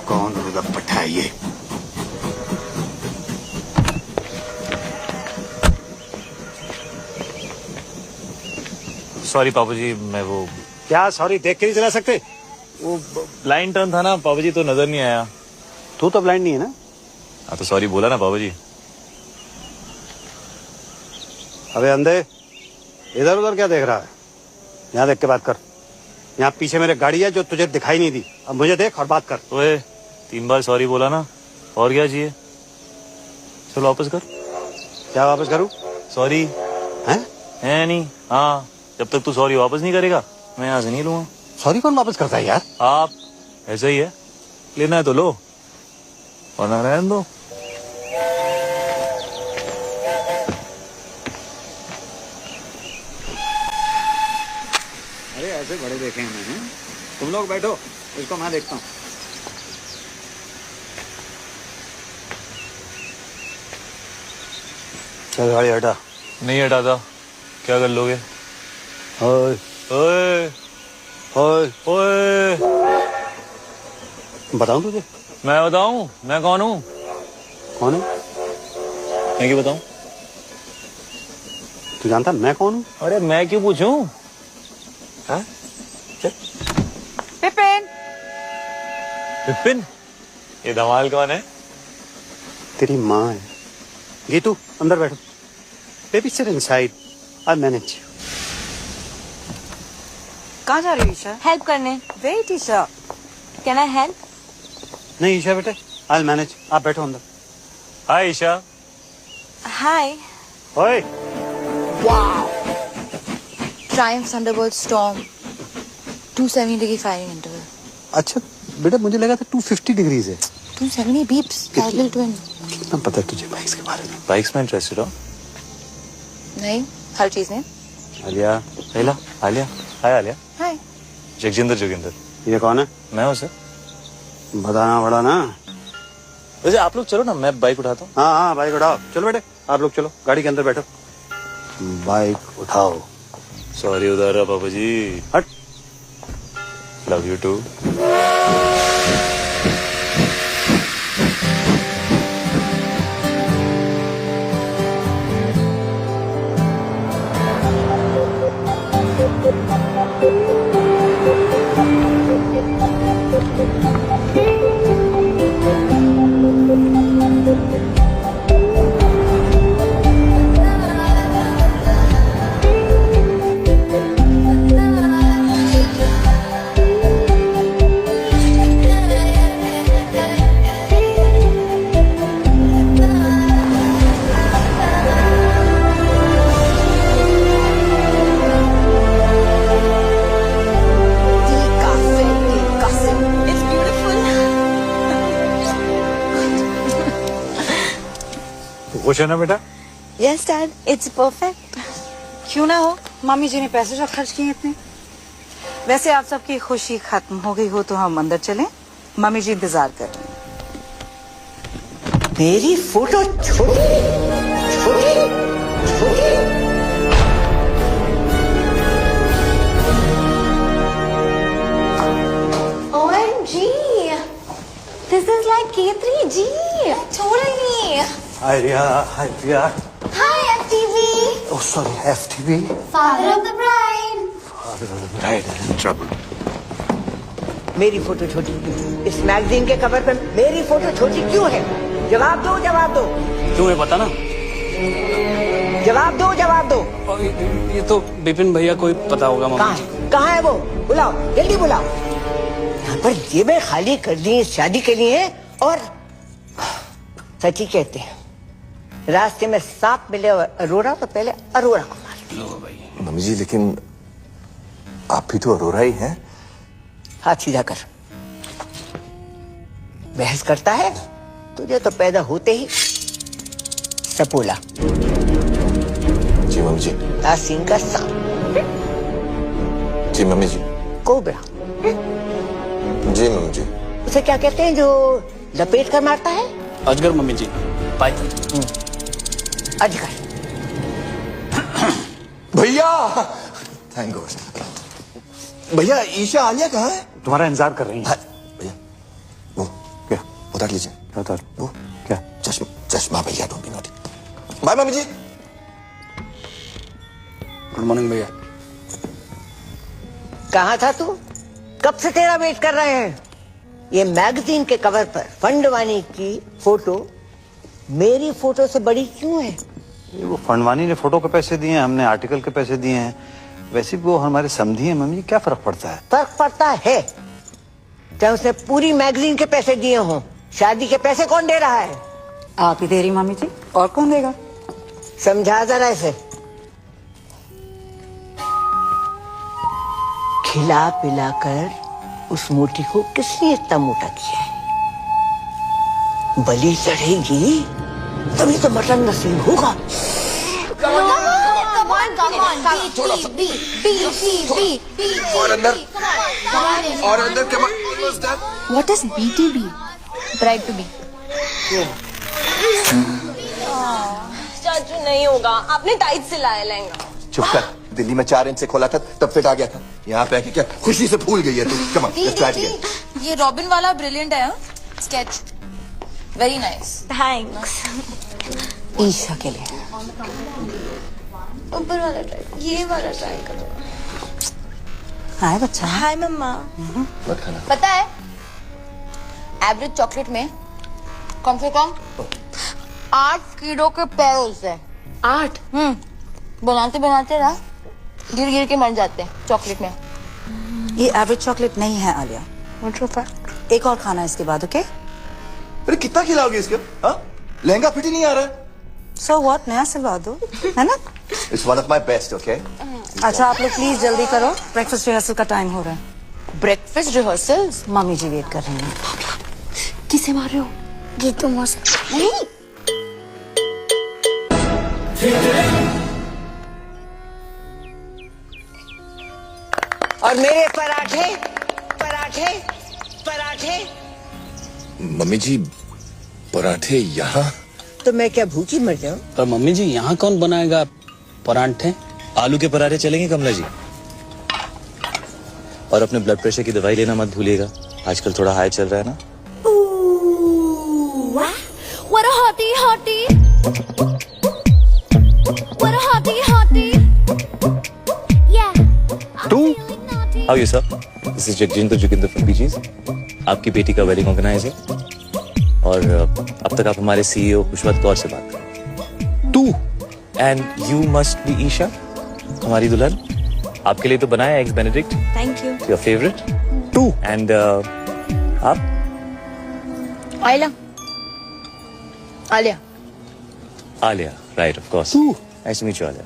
कौन होगा पट्टा ये? सॉरी पापा जी, मैं वो क्या सॉरी देख के नहीं चला सकते? वो ब्लाइंड टर्न था ना पापा जी, तो नजर नहीं आया। तू तो ब्लाइंड नहीं है ना? हाँ तो सॉरी बोला ना पापा जी। अबे अंधे, इधर उधर क्या देख रहा है? यहाँ देख के बात कर। यहाँ पीछे मेरे गाड़ी है जो तुझे दिखाई नहीं दी। अब मुझे देख और बात कर। ओए 3 बार सॉरी बोला ना, और क्या चाहिए? चलो वापस कर। क्या वापस करूँ? सॉरी है नहीं। हाँ, जब तक तू सॉरी वापस नहीं करेगा मैं यहाँ से नहीं लूंगा। सॉरी कौन वापस करता है यार? आप ऐसा ही है, लेना है तो लो वरना रहने दो। अरे ऐसे बड़े देखे हैं मैंने। तुम लोग बैठो, इसको मैं देखता हूँ। चल गाड़ी हटा। नहीं हटाता, क्या कर लोगे? ओए ओए ओए, ओए, बताऊँ तुझे? मैं बताऊं मैं कौन हूँ? कौन है? मैं क्यों बताऊं? तू जानता मैं कौन हूँ? अरे मैं क्यों पूछूं? हाँ? चल। पिपिन, विपिन, ये धमाल कौन है? तेरी माँ है। गीतू अंदर बैठो। Baby sit inside, I manage. कहाँ जा रही हो ईशा? हेल्प करने। Wait Isha. Can I help? नहीं ईशा बेटे, आई मैनेज। आप बैठो अंदर। हाय ईशा। हाय। ओए Triumph Thunderbolt Storm 270 degree firing interval. अच्छा बेटा, मुझे लगा था 250 डिग्रीज है। 270 beeps parallel twin. कितना पता है तुझे बाइक्स के बारे में? बाइक्स में इंटरेस्टेड हो? नहीं, हर चीज में। आलिया। आलिया, आलिया, हाय आलिया। हाय। जगजिंदर जोगिंदर। ये कौन है? मैं हूँ सर। बताना पड़ा ना। वैसे आप लोग चलो ना, मैं बाइक उठाता हूँ। हाँ हाँ बाइक उठाओ। चलो बेटे आप लोग चलो, गाड़ी के अंदर बैठो। बाइक उठाओ। सॉरी उधर रहा पापा जी। हट। Love you too. It's beautiful. तो खुश है ना बेटा? Yes, Dad. It's perfect. क्यों ना हो, मम्मी जी ने पैसे जो खर्च किए इतने। वैसे आप सबकी खुशी खत्म हो गई हो तो हम अंदर चलें, मम्मी जी इंतजार कर रही हैं। मेरी फोटो छोटी छोटी छोटी। OMG. This is like K3G. Totally. Hi Riya, hi Riya. Hi, FTV. Oh sorry, FTV. Father of the bride. Trouble. मेरी फोटो छोटी, इस मैगजीन के कवर पे मेरी फोटो छोटी क्यों है? जवाब दो, जवाब दो, क्यों है पता ना? जवाब दो, जवाब दो। और ये तो विपिन भैया को ही पता होगा कहाँ मम्मी। है? कहाँ है वो? बुलाओ, जल्दी बुलाओ। यहाँ पर जेबें खाली कर दी हैं शादी के लिए। और सच ही कहते हैं, रास्ते में सांप मिले और अरोरा तो पहले अरोरा को मार। मम्मी जी लेकिन आप भी तो अरोरा ही हैं। हाथ सीधा कर। बहस करता है? तुझे तो पैदा होते ही सपोला, जी मम्मी जी। तासीन का सांप, जी मम्मी जी। कोबरा। जी मम्मी जी। उसे क्या कहते हैं जो लपेट कर मारता है? अजगर मम्मी जी। पाइथन। अजगर। भैया थैंक गॉड। भैया ईशा आलिया कहाँ है? तुम्हारा इंतजार कर रही है। हाँ, भैया वो क्या उतार लीजिए। उतार। वो क्या? चश्मा भैया डोंट बी नॉटी। बाय मम्मी जी। गुड मॉर्निंग भैया। कहाँ था तू? कब से तेरा वेट कर रहे हैं। ये मैगजीन के कवर पर फंडवानी की फोटो मेरी फोटो से बड़ी क्यों है? ये वो फंडवानी ने फोटो के पैसे दिए हैं, हमने आर्टिकल के पैसे दिए हैं। वैसे भी वो हमारे समधी हैं मम्मी, क्या फर्क पड़ता है? फर्क पड़ता है। चाहे उसने पूरी मैगजीन के पैसे दिए हों, शादी के पैसे कौन दे रहा है? आप ही दे रही मामी जी, और कौन देगा? समझा जरा इसे। खिला पिला कर उस मोटी को किसने इतना मोटा किया है? बलि चढ़ेगी तभी तो मटन नसीब होगा। और अंदर What is BTB? Bride to be. चाचू नहीं होगा, आपने टाइट से लाया लहंगा। चुप कर। दिल्ली में 4 इंच से खोला था तब फिट आ गया था। यहाँ पे आके क्या खुशी से भूल गई है तू। Come on let's try again. ये रॉबिन वाला ब्रिलियंट है। Sketch very nice. Thanks. Isha के लिए। ऊपर वाला ट्राई, ये वाला ट्राई करो। हाय बच्चा। हाय मम्मा। मत खाना। पता है एवरेज चॉकलेट में कम से कम 8 कीड़ों के पैर होते हैं। 8? बनाते बनाते ना गिर गिर के मर जाते हैं चॉकलेट में। ये एवरेज चॉकलेट नहीं है आलिया। एक और खाना इसके बाद, ओके? अरे कितना खिलाओगे इसके? हाँ? लहंगा फिट ही नहीं आ रहा है। सो व्हाट, नया सिलवा दो, है ना? It's one of my best, okay? अच्छा आप लोग प्लीज जल्दी करो, ब्रेकफास्ट रिहर्सल का टाइम हो रहा है। Breakfast rehearsals? मम्मी जी वेट कर रही हैं। किसे मार रहे हो? ये तो मस्त नहीं। और मेरे पराठे पराठे पराठे। मम्मी जी पराठे यहाँ? तो मैं क्या भूखी मर जाऊं? पर मम्मी जी यहाँ कौन बनाएगा परांठे? आलू के पराठे चलेंगे कमला जी। और अपने ब्लड प्रेशर की दवाई लेना मत भूलिएगा, आजकल थोड़ा हाई चल रहा है ना। What a hottie hottie. What a hottie hottie. Yeah. Two. How are you, sir? This is Jagjinder Joginder from PGs. आपकी बेटी का वेडिंग ऑर्गेनाइजर और अब तक आप हमारे CEO पुष्पत कौर से बात करें। Too and you must be Isha, हमारी दुल्हन। आपके लिए तो बनाया eggs Benedict. Thank you. Your favourite. Too and आप? Alia. Alia. Alia, right, of course. Too nice to meet you Alia.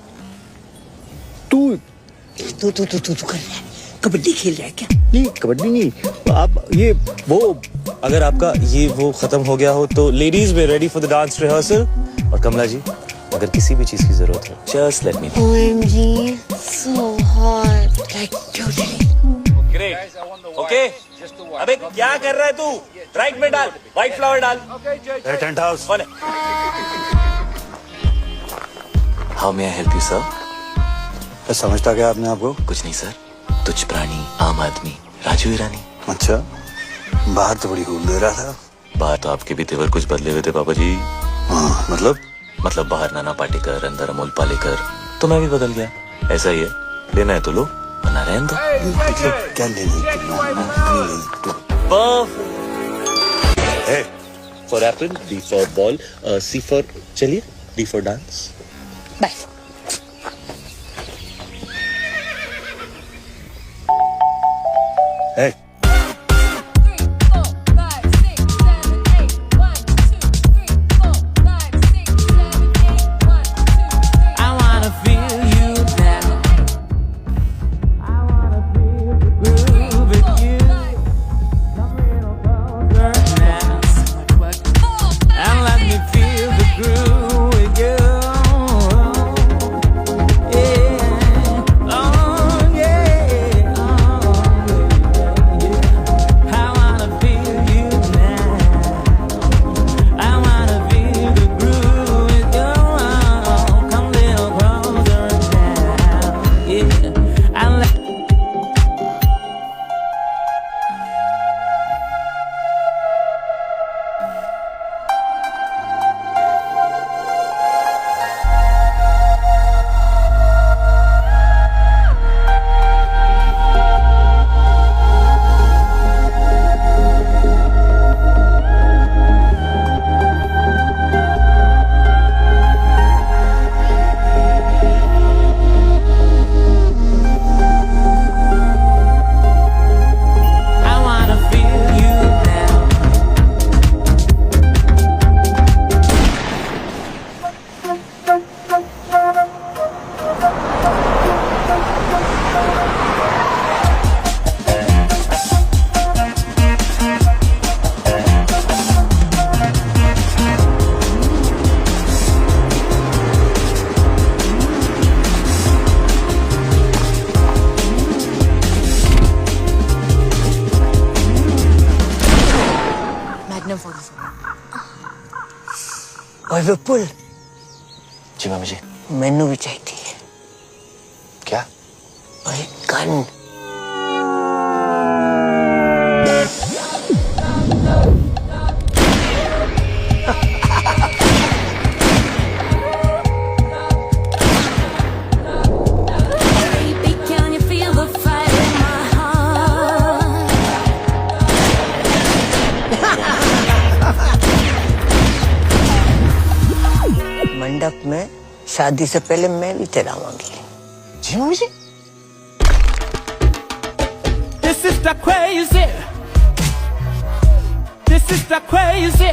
तू कर रहा है, कबड्डी खेल रहा है क्या? नहीं, कबड्डी नहीं, आप ये वो अगर आपका ये वो खत्म हो गया हो तो ladies way ready for the dance rehearsal. और कमला जी अगर किसी भी चीज की जरूरत हो just let me know. OMG, so hot. Like totally. Great, okay. अबे क्या कर रहा है तू? राइट में डाल, व्हाइट फ्लावर डाल। Tent house. How may I help you sir? समझता क्या आपने आपको? कुछ नहीं सर, तुच्छ प्राणी, आम आदमी, राजू ईरानी। अच्छा, बाहर तो बड़ी खूब दे रहा था। बाहर तो आपके भी तेवर कुछ बदले हुए थे पापा जी। हाँ, मतलब बाहर नाना पाटेकर, अंदर अमोल पालेकर, तो मैं भी बदल गया। ऐसा ही है, लेना है तो लो, वरना रहने दो। मतलब क्या लेने for apple, D for ball, C for चलिए, D for dance. Bye. Hey. और विपुल जी मामी जी। मैनू भी चाहिए क्या? और एक गन। मंडप में शादी से पहले मैं भी तेरा मांगी। जी मामी जी। This is the crazy. This is the crazy.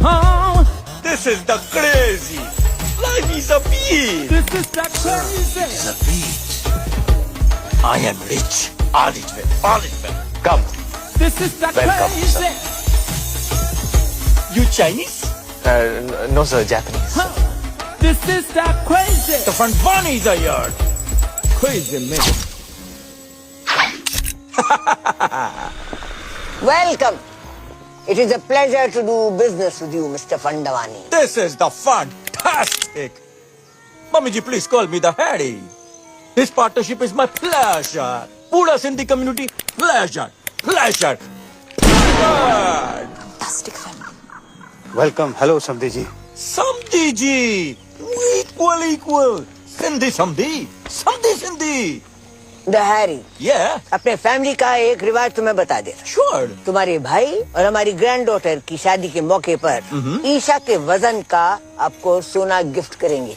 Oh, This is the crazy. Life is a beach. this is the crazy. It's a beach. I am rich. All it well. All it well. Come. This is the Welcome, crazy. You Chinese? No sir, Japanese. This is the crazy. The front bunnies are here. Crazy man. Welcome. It is a pleasure to do business with you, Mr. Fandavani. This is the fantastic. Mummy ji, please call me the Harry. This partnership is my pleasure. Pura Sindhi community, pleasure. Pleasure. Pleasure. Fantastic family. Welcome. Hello समधी जी। Samdhi ji. Equal. Sindhi, Samdhi. Samdhi, Sindhi. The Harry. Yeah, अपने family का एक रिवाज तुम्हें बता देता। sure. तुम्हारे भाई और हमारी ग्रैंड डॉटर की शादी के मौके पर ईशा के वजन का आपको सोना गिफ्ट करेंगे।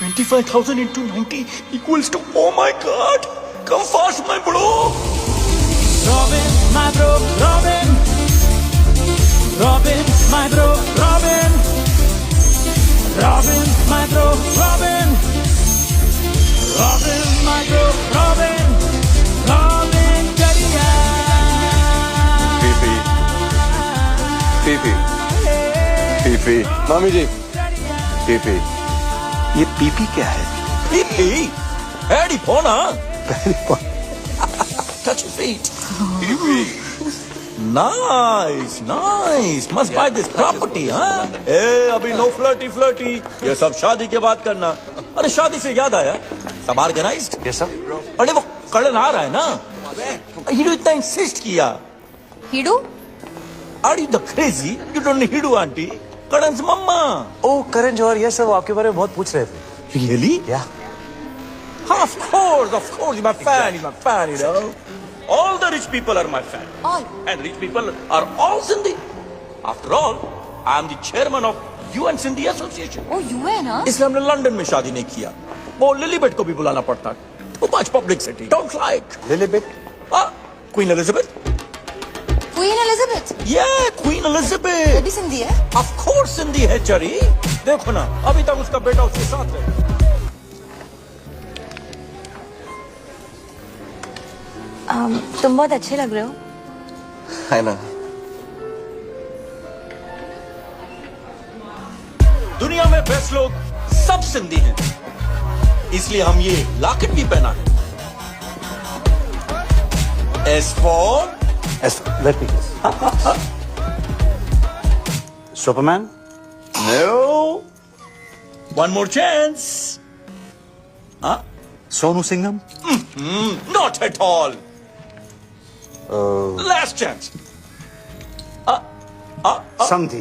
25,000 into 90 equals to, oh my god. Come fast, my bro. Robin, my bro, Robin. Robin, my bro, Robin. Robin, my bro, Robin. Robin, my bro, Robin. Robin, Kariya. PP मामी जी। पीपी ये PP क्या है? Pee. Harry Pona. Touch your feet. Nice. Must buy this property, हाँ? अभी no flirty. ये सब शादी के बाद करना। अरे शादी से याद आया, सब ऑर्गेनाइज्ड? ये सब? अरे वो करण आ रहा है ना? हीडू इतना इंसिस्ट किया। हिडू Are you the crazy? You don't need Hidu auntie. Karan's mama. ओ करण जौहर, ये सब आपके बारे में बहुत पूछ रहे थे। Really? या Of course. He's my fan, you know. All the rich people are my fan. All. And rich people are all Sindhi. After all, I am the chairman of UN Sindhi Association. Oh UN हाँ इसलिए हमने London में शादी नहीं किया। वो लिलीबेट को भी बुलाना पड़ता। Too much publicity. Don't like. लिलीबेट? Queen Elizabeth? Queen Elizabeth Yeah, Queen वो Elizabeth. भी सिंधी है। Of course Sindhi है चरी। देखो ना, अभी तक उसका बेटा उसके साथ है। तुम बहुत अच्छे लग रहे हो। है ना? दुनिया में बेस्ट लोग सब सिंधी हैं, इसलिए हम ये लॉकेट भी पहना है। S for let me Superman? no. One more chance. Sonu Singham? Not at all. Last chance. समधी?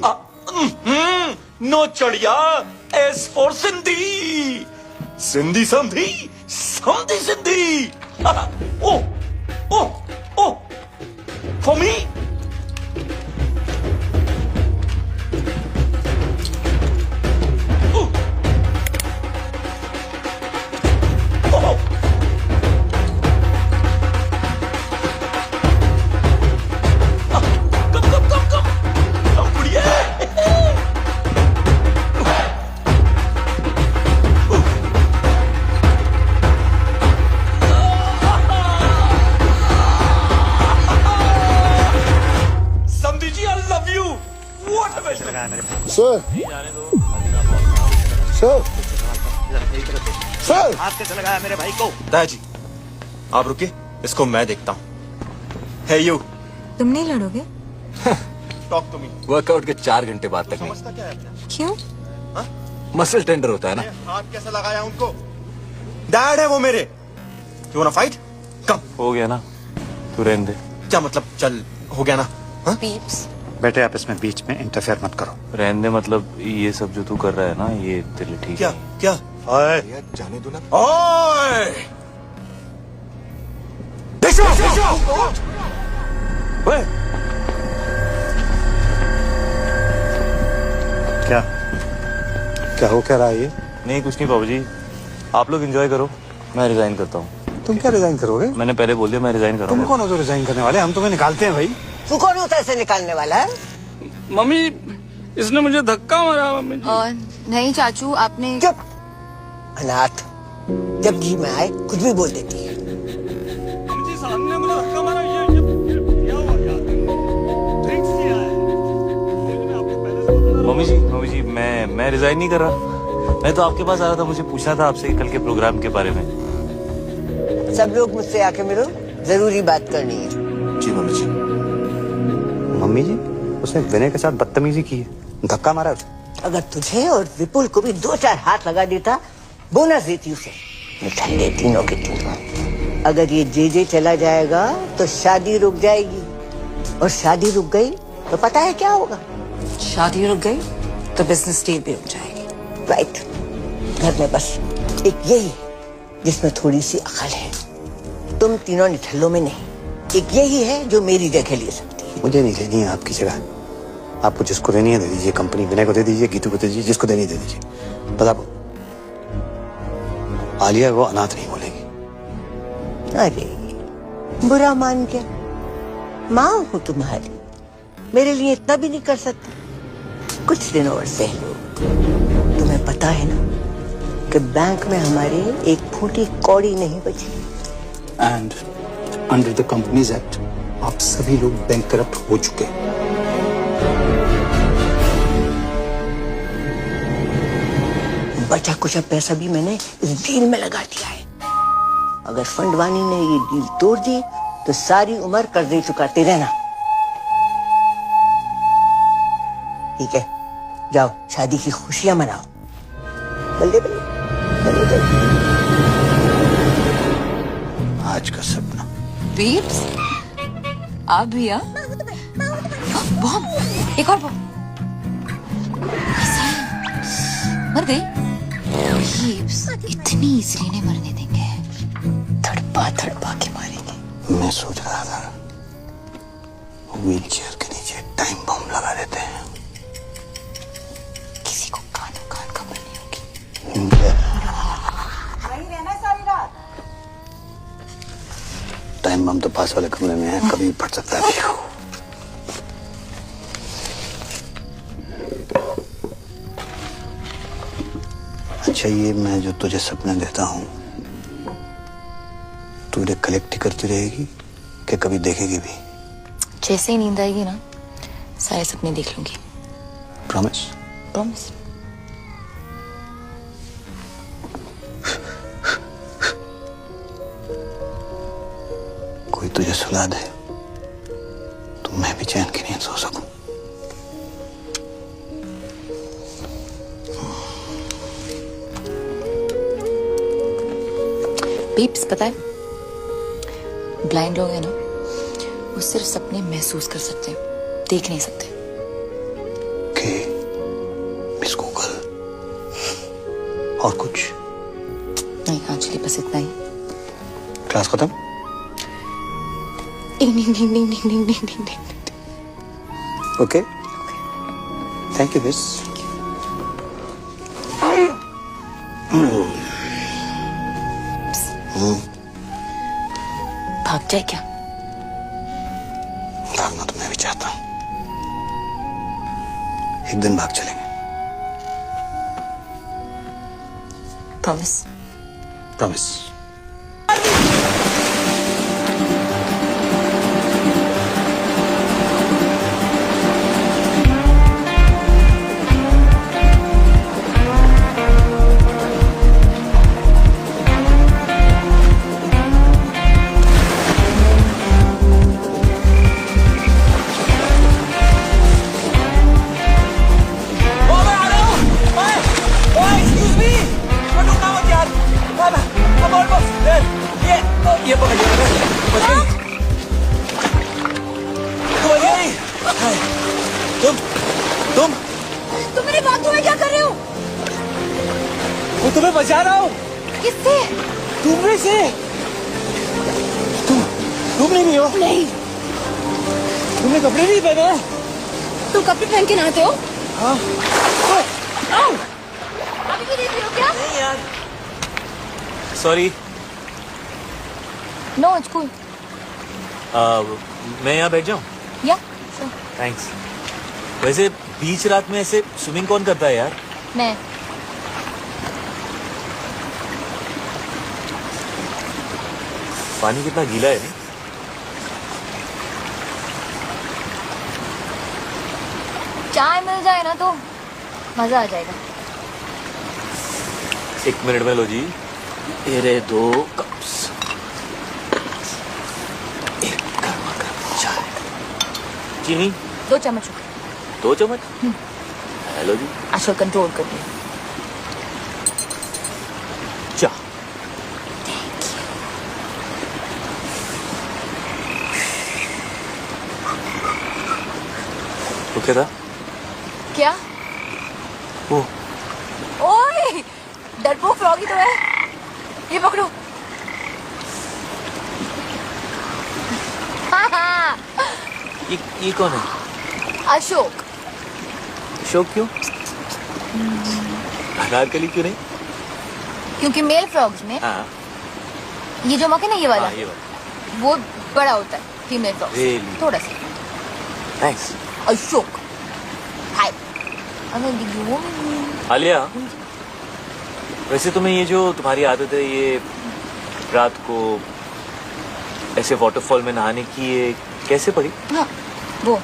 No चढ़िया. S for Sindhi. Sindhi Samdhi. Samdhi Sindhi. Oh. For me? Come, बढ़िया. Samdhi ji, I love you. What a best. Sir हाथ कैसे लगाया मेरे भाई को? दादाजी आप रुकिए, इसको मैं देखता हूँ। है यू तुम नहीं लड़ोगे? Talk to me. वर्कआउट के 4 घंटे बाद तक नहीं। समझता क्या है अपना? क्यों? मसल टेंडर होता है ना। हाथ कैसे लगाया उनको? डैड है वो मेरे। You wanna fight? कम। हो गया ना, तू रहने दे। क्या मतलब चल हो गया ना? हाँ? पीप्स बेटे आप इसमें बीच में इंटरफेयर मत करो। रहने दे, मतलब ये सब जो तू कर रहा है ना, ये तेरे लिए ठीक क्या नहीं। क्या? ओए भैया जाने दो ना। ओए! ओए, क्या क्या हो क्या रहा है ये? नहीं कुछ नहीं बाबू जी, आप लोग एंजॉय करो, मैं रिजाइन करता हूँ। तुम क्या रिजाइन करोगे? मैंने पहले बोल दिया मैं रिजाइन तुम करूँगा। कौन हो जो रिजाइन करने वाले? हम तुम्हें निकालते हैं भाई। तू कौन होता है इसे निकालने वाला है? मम्मी इसने मुझे धक्का मारा मम्मी जी। नहीं चाचू, आपने चुप अनाथ, जब जी में आए कुछ भी बोल देती है। मम्मी जी सामने मुझे धक्का मारा, ये क्या हुआ क्या? ड्रिंक्स किया है। मैंने आपको पहले से बता रहा हूँ। मम्मी जी मैं रिजाइन नहीं कर रहा। मैं तो आपके पास आ रहा था, मुझे पूछना था आपसे कल के प्रोग्राम के बारे में। सब लोग मुझसे आके मिलो, जरूरी बात करनी है। जी मम्मी जी। मम्मी जी उसने विनय के साथ बदतमीजी की है, धक्का मारा उसे। अगर तुझे और विपुल को भी 2-4 हाथ लगा देता, बोनस देती उसे। निठल्ले तीनों के तीनों। अगर ये जे चला जाएगा तो शादी रुक जाएगी, और शादी रुक गई तो पता है क्या होगा? शादी रुक गई तो बिजनेस डील भी रुक जाएगी। राइट। घर में बस एक यही है जिसमें थोड़ी सी अकल है। तुम तीनों निठल्लों में नहीं, एक यही है जो मेरी जगह ले सकती है। मुझे नहीं लेनी है आपकी जगह। आपको जिसको देनी है दे दीजिए, कंपनी विनय को दे दीजिए, गीतू को दे दीजिए, जिसको देनी है दे दीजिए। पता आपको आलिया को अनाथ नहीं बोलेगी। अरे बुरा मान के माँ हूँ तुम्हारी, मेरे लिए इतना भी नहीं कर सकती? कुछ दिन और सह लो। तुम्हें पता है ना कि बैंक में हमारे एक फूटी कौड़ी नहीं बची। And under the companies act आप सभी लोग बैंक करप्ट हो चुके हैं। बचा कुछ पैसा भी मैंने इस डील में लगा दिया है। अगर फंडवानी ने ये डील तोड़ दी तो सारी उम्र कर्जे चुकाते रहना। ठीक है, जाओ शादी की खुशियां मनाओ। बल्ले बल्ले बल्ले बल्ले। आज का सपना। पीप्स आप भी आ? बॉम्ब, एक और बॉम्ब। मर गई? पीप्स इतनी इजली नहीं मरने देंगे, थड़पा थड़पा के मारेंगे। मैं सोच रहा था व्हील चेयर के नीचे टाइम बम लगा देते हैं। किसी को कान खबर नहीं होगी। वहीं रहना सारी रात। टाइम बम तो पास वाले कमरे में है, कभी फट सकता है। अच्छा ये मैं जो तुझे सपने देता हूँ तू इन्हें कलेक्ट करती रहेगी कि कभी देखेगी भी? जैसे ही नींद आएगी ना, सारे सपने देख लूंगी। प्रॉमिस? प्रॉमिस। कोई तुझे सुला दे तो मैं भी चैन की नींद सो सकूं। पीप्स पता है, ब्लाइंड लोग हैं ना, वो सिर्फ सपने महसूस कर सकते हैं, देख नहीं सकते। के मिस गूगल और कुछ नहीं एक्चुअली बस इतना ही। क्लास खत्म? Ding ding ding ding ding ding ding ding ding. Okay thank you miss. भाग जाए क्या? भागना तो मैं भी चाहता हूँ, एक दिन भाग चलेंगे। प्रॉमिस? प्रॉमिस। Almost there. ये पकड़ लिया। बच गई। बच गई। तुम तुम मेरी बातों में क्या कर रहे हो? वो तुम्हें बचा रहा हूँ। किससे? तुमने से। तुम नहीं हो। नहीं। तुमने कपड़े नहीं पहने। तुम कपड़े पहन के नहाते हो? हाँ। अभी भी देख रही हो क्या? नहीं यार, सॉरी। No it's cool. मैं यहाँ बैठ जाऊँ? या थैंक्स। वैसे बीच रात में ऐसे स्विमिंग कौन करता है यार? मैं। पानी कितना गीला है नहीं? चाय मिल जाए ना तो मजा आ जाएगा। 1 मिनट में लो जी। ये रहे 2 कप्स। एक गर्मा गर्म चाय। चीनी 2 चम्मच। 2 चम्मच। हेलो जी। आजकल कंट्रोल कर लिया। चाय। तो क्या था? क्या? वो ओए डरपोक फ्रॉगी तो है। ये पकड़ो। ये कौन है? अशोक। अशोक क्यों? अनारकली क्यों नहीं? क्योंकि मेल फ्रॉग्स में हाँ ये जो मक है ना ये वाला हाँ, ये बात। वो बड़ा होता है फीमेल फ्रॉग Really? थोड़ा सा। थैंक्स। अशोक हाय। आलिया, वैसे तुम्हें ये जो तुम्हारी आदत है ये रात को ऐसे वाटरफॉल में नहाने की, ये कैसे पड़ी? हाँ वो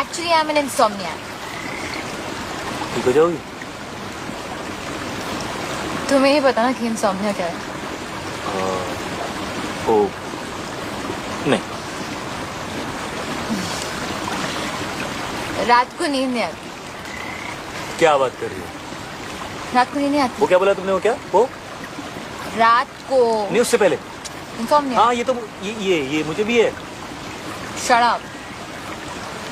एक्चुअली आई एम एन इंसोम्नियाक। ठीक हो जाओगी? तुम्हें ही पता ना कि इंसोम्निया क्या है? ओ नहीं। रात को नींद नहीं आती। क्या बात कर रही हो? रात को नींद नहीं आती। वो क्या बोला तुमने? वो क्या? वो रात को नहीं, उससे पहले। इंसोम्निया। हाँ ये तो ये मुझे भी है। Shut up.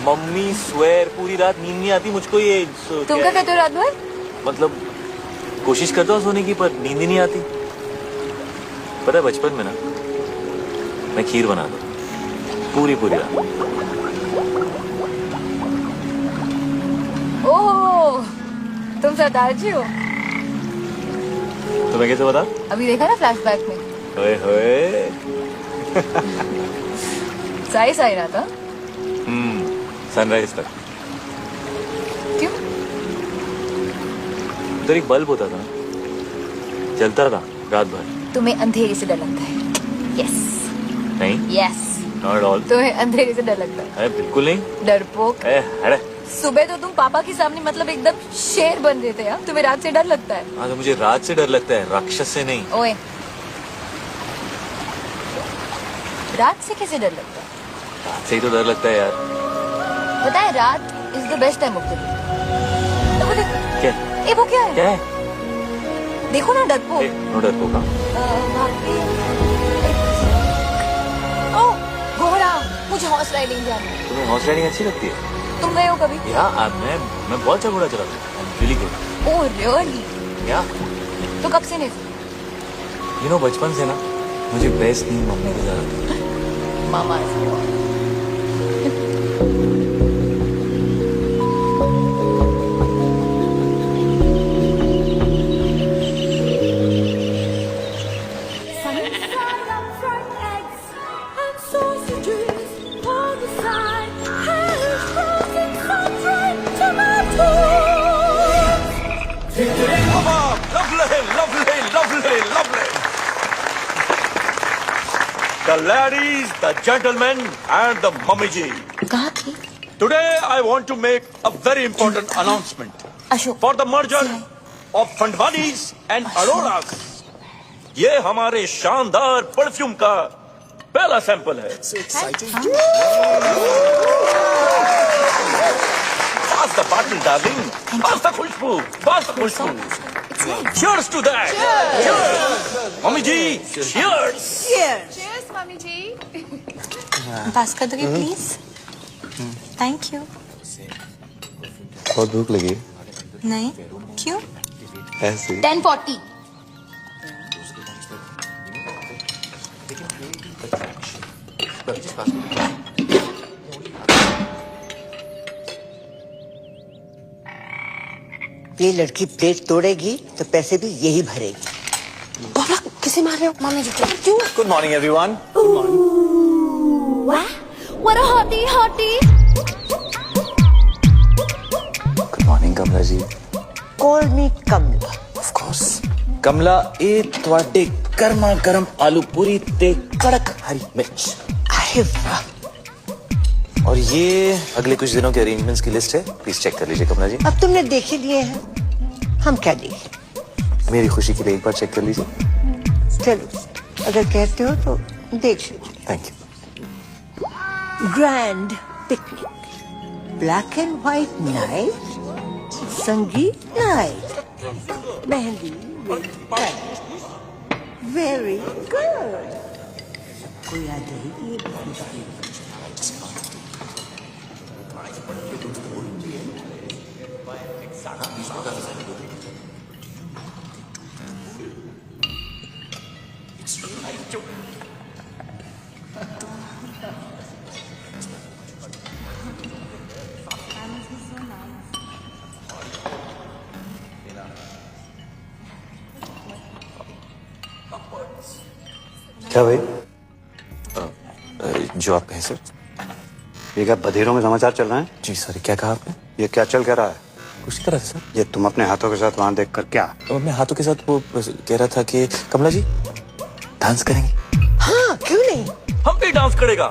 मम्मी स्वेर पूरी रात नींद नहीं आती मुझको। ये तुम क्या कहते हो रात भर? मतलब कोशिश करता हूँ सोने की पर नींद ही नहीं आती। पता है बचपन में ना मैं खीर बनाता पूरी रात। ओह तुम सरदार जी हो। तुम्हें कैसे पता? अभी देखा ना फ्लैशबैक में ओए होए। सही रहा था। सनराइज तक। क्यों? उधर एक बल्ब होता था, जलता था रात भर। तुम्हें अंधेरे से डर लगता है? यस नहीं, यस। Not all. तुम्हें अंधेरे से डर लगता है? अरे बिल्कुल नहीं। डरपोक। अरे सुबह तो तुम पापा के सामने मतलब एकदम शेर बन रहे थे यार। तुम्हें रात से डर लगता है? हाँ तो मुझे रात से डर लगता है, राक्षस से नहीं। ओए रात से कैसे डर लगता है? रात से ही तो डर लगता है यार। पता है रात is the best time of the day. क्या? ए वो क्या है? क्या है? देखो ना डरपोक। नो डरपोक। ओह घोड़ा। मुझे हॉर्स राइडिंग जाना है। तुम्हें हॉर्स राइडिंग अच्छी लगती है? तुम गए हो कभी? या मैं बहुत अच्छा घोड़ा चलाता हूँ। Really good. Oh really? या तो कब से नहीं? यू नो बचपन से ना मुझे बेस्ट नींद मम्मी के साथ आती है। मामा The ladies, the gentlemen, and the mummy ji. कहाँ थी? Today I want to make a very important announcement Ashok for the merger of Fandwanis and Auroras. ये हमारे शानदार परफ्यूम का पहला सैंपल है। Pass the bottle, darling. Pass the Khushboo. Pass the Khushboo. It's Cheers to that. Cheers. Mommy ji, cheers. Cheers, mummy ji. पास कर दोगे please? Thank you. बहुत भूख लगी नहीं, क्यों? ऐसे 10:40. ये लड़की प्लेट तोड़ेगी तो पैसे भी यही भरेगी। पापा किसे मार रहे हो? मम्मी जी क्यों? Good morning everyone. What a hottie, hottie. Good morning Kamala ji. Call me Kamala. Of course. Kamala ए ਤੁਹਾਡੇ गर्मा गर्म आलू पूरी ते कड़क हरी मिर्च। अरे वाह, और ये अगले कुछ दिनों के अरेंजमेंट्स की लिस्ट है, प्लीज चेक कर लीजिए कमला जी। अब तुमने देख ही लिए हैं, हम क्या देखें? मेरी खुशी के लिए एक बार चेक कर लीजिए। चलो, अगर कहते हो तो देख लीजिए। Thank you. Grand picnic, black and white night, संगीत नाइट, मेहंदी, वेरी गुड। कोई याद रहेगी ये क्या भाई, जो आप कहें सर। ये क्या बधेरों में समाचार चल रहे हैं? जी सॉरी, क्या कहा आपने? ये क्या चल क्या रहा है? कुछ तरह से सर। ये तुम अपने हाथों के साथ वहां देखकर क्या? तो मैं हाथों के साथ वो कह रहा था कि कमला जी डांस करेंगे। हाँ, क्यों नहीं? हम भी डांस करेगा।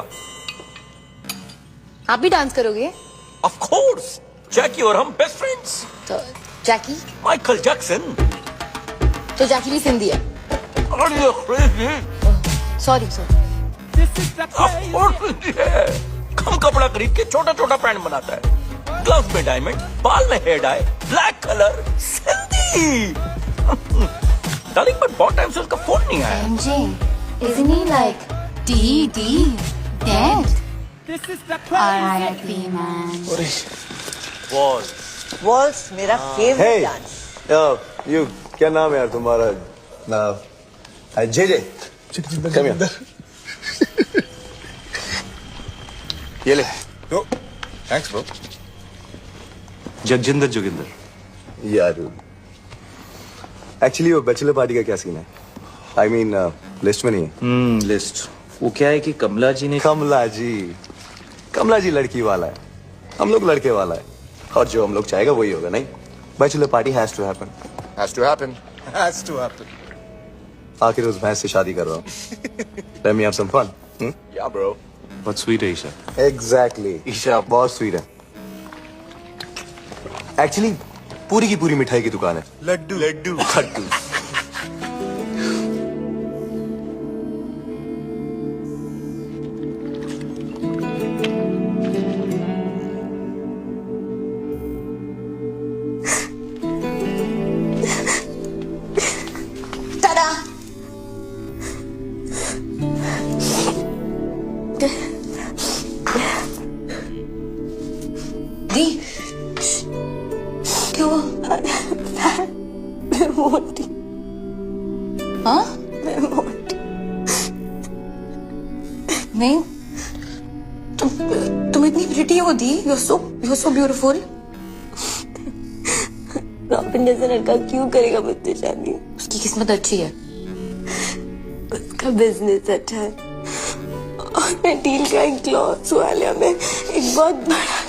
आप भी डांस करोगे? ऑफ कोर्स, जैकी और हम बेस्ट फ्रेंड्स। तो जैकी? Michael Jackson. तो जैकी भी सिंधी है। Are you crazy? Sorry sorry. Of course Sindhi है। कम कपड़ा खरीद के छोटा छोटा पैंट बनाता है, ग्लव्स में डायमंड, बाल में hair dye, black colour, Sindhi. Darling but बहुत टाइम से उसका फोन नहीं आया। MJ, isn't he like dead? R.I.P. man. Walls मेरा फेवरेट डांस। यू क्या नाम है यार तुम्हारा? नाम जे कम हियर। ये ले। Thanks bro. जगजिंदर जोगिंदर। यार एक्चुअली वो बैचलर पार्टी का क्या सीन है? आई मीन लिस्ट में नहीं है। लिस्ट वो क्या है कि कमला जी ने कमला जी लड़की वाला है, हम लोग लड़के वाला है, और जो हम लोग चाहेगा वही होगा। नहीं, bachelor party has to happen. Has to happen. आखिर उस भैंस से शादी कर रहा हूँ। Let me have some fun. Yeah, bro. बहुत स्वीट है ईशा। Exactly. ईशा बहुत स्वीट है। एक्चुअली पूरी की पूरी मिठाई की दुकान है। लड्डू। Ta-da! दी क्यों? मैं मोटी। हाँ? मैं मोटी। नहीं, तुम इतनी प्रिटी हो दी। You're so beautiful. रॉबिन जैसा लड़का क्यों करेगा मुझसे शादी? उसकी किस्मत अच्छी है। उसका बिजनेस अच्छा है और मैं डील का एक क्लॉथ वाले में एक बहुत बड़ा।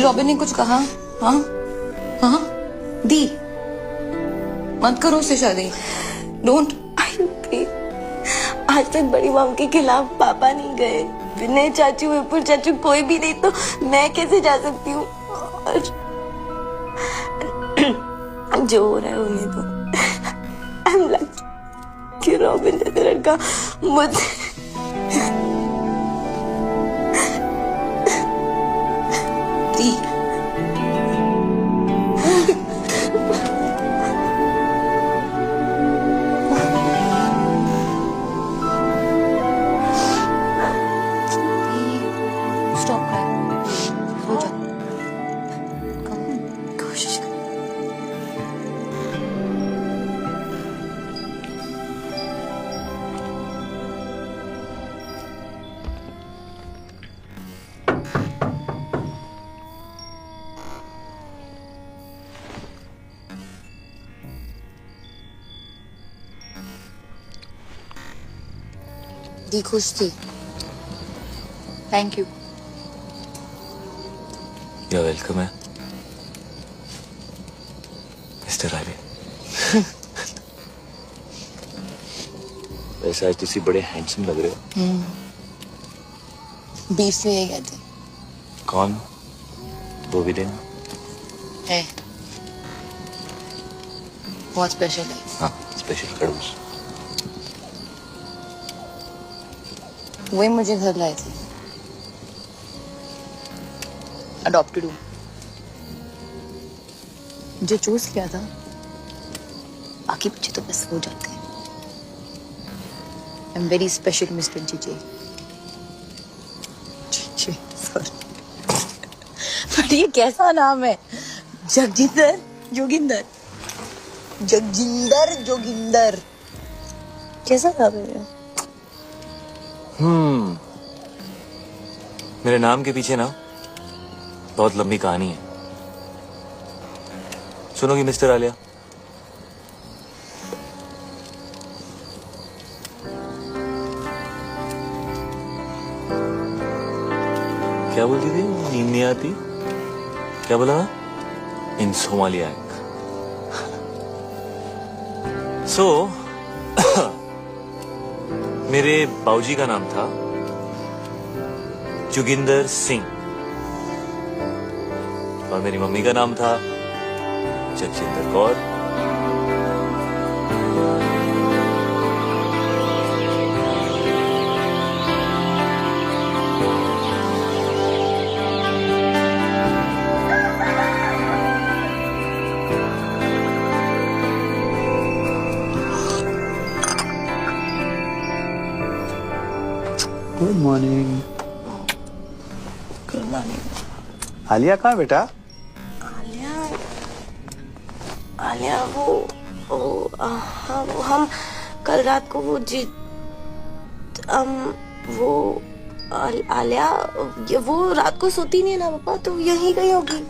रॉबिन ने कुछ कहा? हाँ हाँ दी, मत करो उससे शादी। डोंट। आज तक बड़ी मॉम के खिलाफ पापा नहीं गए, विनय चाचू, विपुल चाचू, कोई भी नहीं, तो मैं कैसे जा सकती हूँ? और जो हो रहा है होने दो। आई एम लकी कि रॉबिन जैसा लड़का मुझे दी दी खुश थी। Thank you. You're welcome है मिस्टर आलिया। वैसे आज किसी बड़े हैंडसम लग रहे हो। बीफ में यही कहते कौन? वो भी देना है, बहुत स्पेशल है। हाँ स्पेशल खड़ूस। वही मुझे घर लाए थे, अडॉप्टेड हूँ। जो चूज किया था, बाकी बच्चे तो बस हो जाते हैं। I am very special mister GJ. GJ sorry, but ये कैसा नाम है? जगजिंदर जोगिंदर, जगजिंदर जोगिंदर, कैसा नाम है ये? मेरे नाम के पीछे ना बहुत लंबी कहानी है, सुनोगी मिस्टर आलिया? क्या बोलती थी? नींद नहीं आती? क्या बोला? इंसोमालियाक। सो मेरे बाऊजी का नाम था जोगिंदर सिंह और मेरी मम्मी का नाम था Jagjinder Kaur. Good morning. Good morning. Alia कहाँ बेटा? आलिया हाँ वो हम कल रात को आलिया वो रात को सोती नहीं है ना पापा, तो यहीं गई होगी।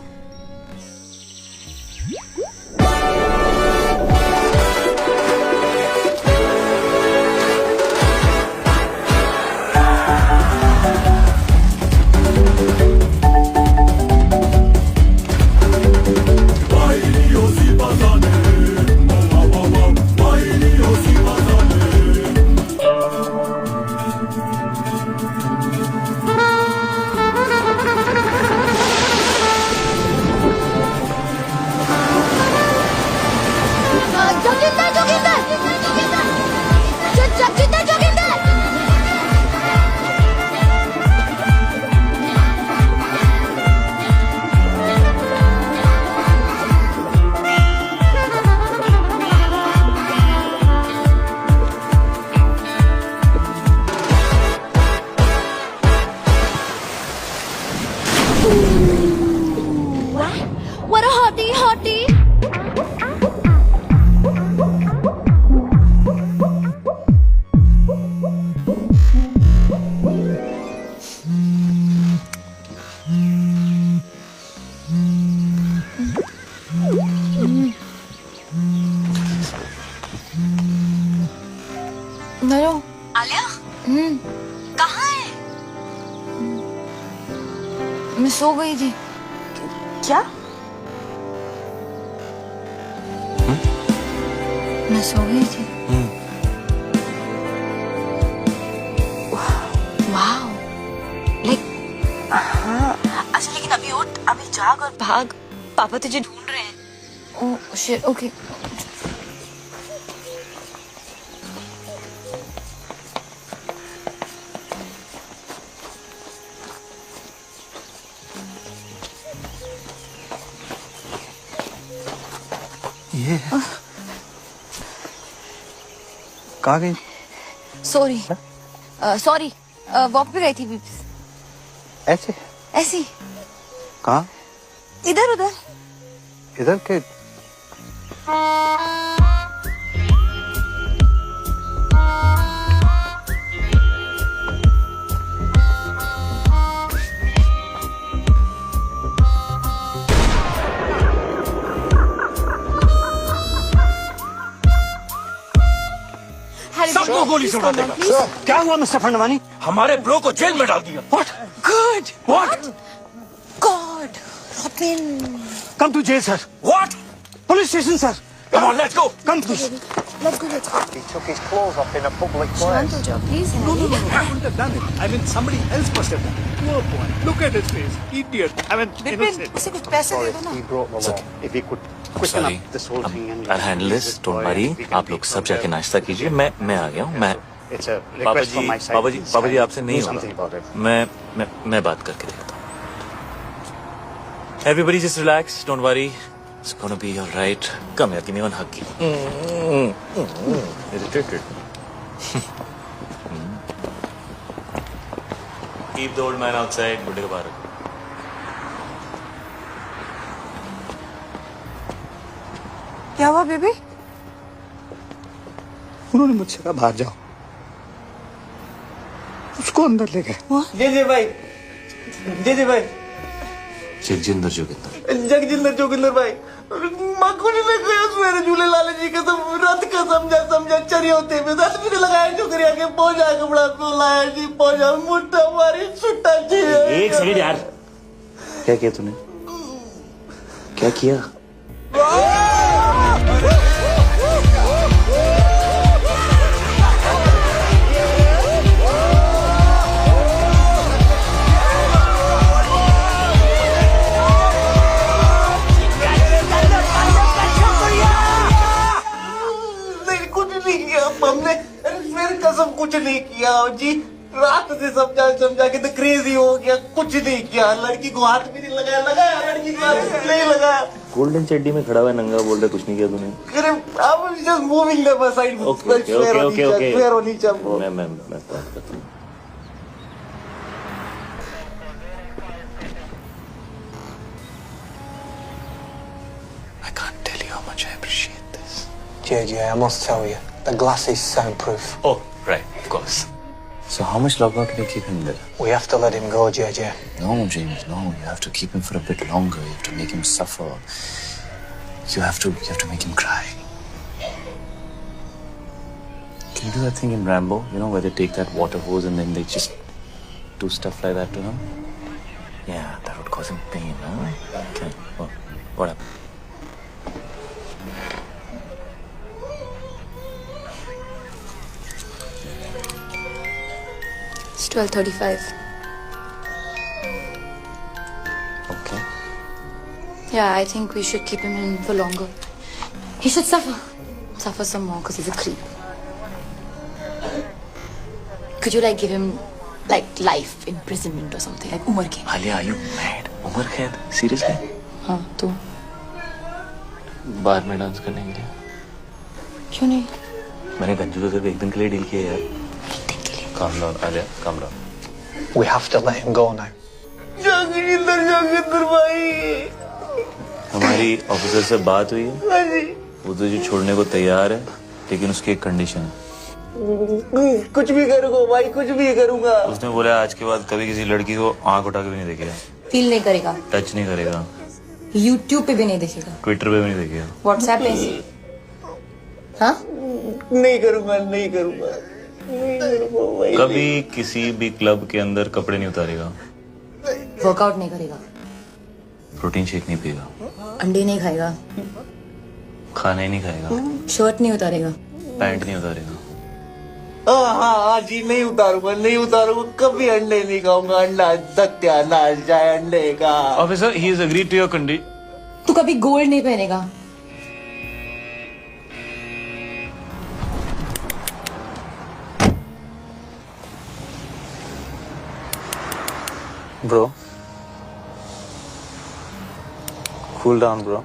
What a hottie, hottie. Hello Alia कहाँ है? मैं सो गई थी। क्या? मैं सो गई थी। वाओ, लाइक हाँ अच्छा, लेकिन अभी उठ, अभी जाग और भाग, पापा तुझे ढूंढ रहे हैं। Oh shit, okay. ये कहाँ गई? सॉरी सॉरी, वॉक पे गई थी बीब्स। ऐसे? ऐसी कहाँ? इधर उधर। इधर के? हैरी दो गोली से उड़ा देगा। क्या हुआ मिस्टर फंडवानी? हमारे ब्रो को जेल में डाल दिया। What? Good. What? God. Robin. Come to jail, sir. What? Police station, sir. Come on, let's go. Come, please. Let's go, let's go. He took his clothes off in a public Shant ho jao, please. No, I wouldn't have done it. I mean, somebody else must have done it. Poor boy. Look at his face. Idiot. I mean, Vipin innocent. उसे कुछ पैसे दे दो ना. He broke the law. If he could quicken Sorry. up this whole thing and I'll handle this. Don't worry. आप लोग सब जाके नाश्ता कीजिए. मैं आ गया हूँ. मैं It's a पापा request from my ji side. पापा जी आपसे नहीं Do something होगा. about it. मैं बात करके देखता हूँ. Everybody just relax. Don't worry. It's gonna be all right. Come here. Give me one hug. Irritated. Keep the old man outside. बुड्ढे को बाहर रखो. क्या हुआ बेबी? उन्होंने मुझसे कहा बाहर जाओ. उसको अंदर ले गए. जी भाई, जी भाई, जगजिंदर जोगिंदर. जगजिंदर जोगिंदर भाई, माँ कुछ नहीं कहा सवेरे झूले लाल जी कसम रात का समझा चरी होते में 10 मिनट लगाया छोकरिया के पहुंचा कपड़ा को लाया जी पहुंचा मुट्ठा मारी छुट्टा जी. एक सेकंड यार. क्या किया तूने? क्या किया? हमने फिर कसम कुछ नहीं किया जी. रात से समझा के तो क्रेजी हो गया. कुछ नहीं किया. लड़की को हाथ भी नहीं लगाया लड़की को हाथ नहीं लगाया. गोल्डन चड्डी में खड़ा हुआ नंगा बोल रहा कुछ नहीं किया तूने. I'm just moving them aside. Okay. Fair होनी चाहिए. मैं बात करता हूँ. I can't tell you how much I appreciate this. JJ, I must tell you, the glass is soundproof. Oh, right, of course. So how much longer can you keep him there? We have to let him go, JJ. No, James, no. You have to keep him for a bit longer. You have to make him suffer. You have to make him cry. Can you do that thing in Rambo? You know, where they take that water hose and then they just do stuff like that to him? Yeah, that would cause him pain, huh? Okay. Well, what happened? It's 12:35. Okay. Yeah, I think we should keep him in for longer. He should suffer some more because he's a creep. Could you like give him like life imprisonment or something, like Umar Kaid? Alia, are you mad? Umar Kaid? Seriously? हाँ तो बार में dance करने के लिए. क्यों नहीं? मैंने गंजू को सिर्फ एक दिन के लिए डील किया यार. Calm down, Alia. Calm down. We have to let him go now. जगजिंदर भाई. हमारी ऑफिसर से बात हुई है. वो तुझे छोड़ने को तैयार है, लेकिन उसकी एक कंडीशन है. कुछ भी करूंगा भाई, कुछ भी करूंगा. उसने बोला आज के बाद कभी किसी लड़की को आंख उठा के भी नहीं देखेगा. फील नहीं करेगा. टच नहीं करेगा. YouTube पे भी नहीं देखेगा. ट्विटर पे भी नहीं देखेगा. WhatsApp पे. हाँ? नहीं करूंगा. कभी किसी भी क्लब के अंदर कपड़े नहीं उतारेगा. वर्कआउट नहीं करेगा. प्रोटीन शेक नहीं पिएगा. अंडे नहीं खाएगा. खाना ही नहीं खाएगा. शर्ट नहीं उतारेगा. पैंट नहीं उतारेगा. हाँ जी, नहीं उतारूंगा. कभी अंडे नहीं खाऊंगा. अंडा सत्यानाश जाए अंडे का. Officer, he is agreed to your condition. तू कभी गोल्ड नहीं पहनेगा. Bro, cool down, bro.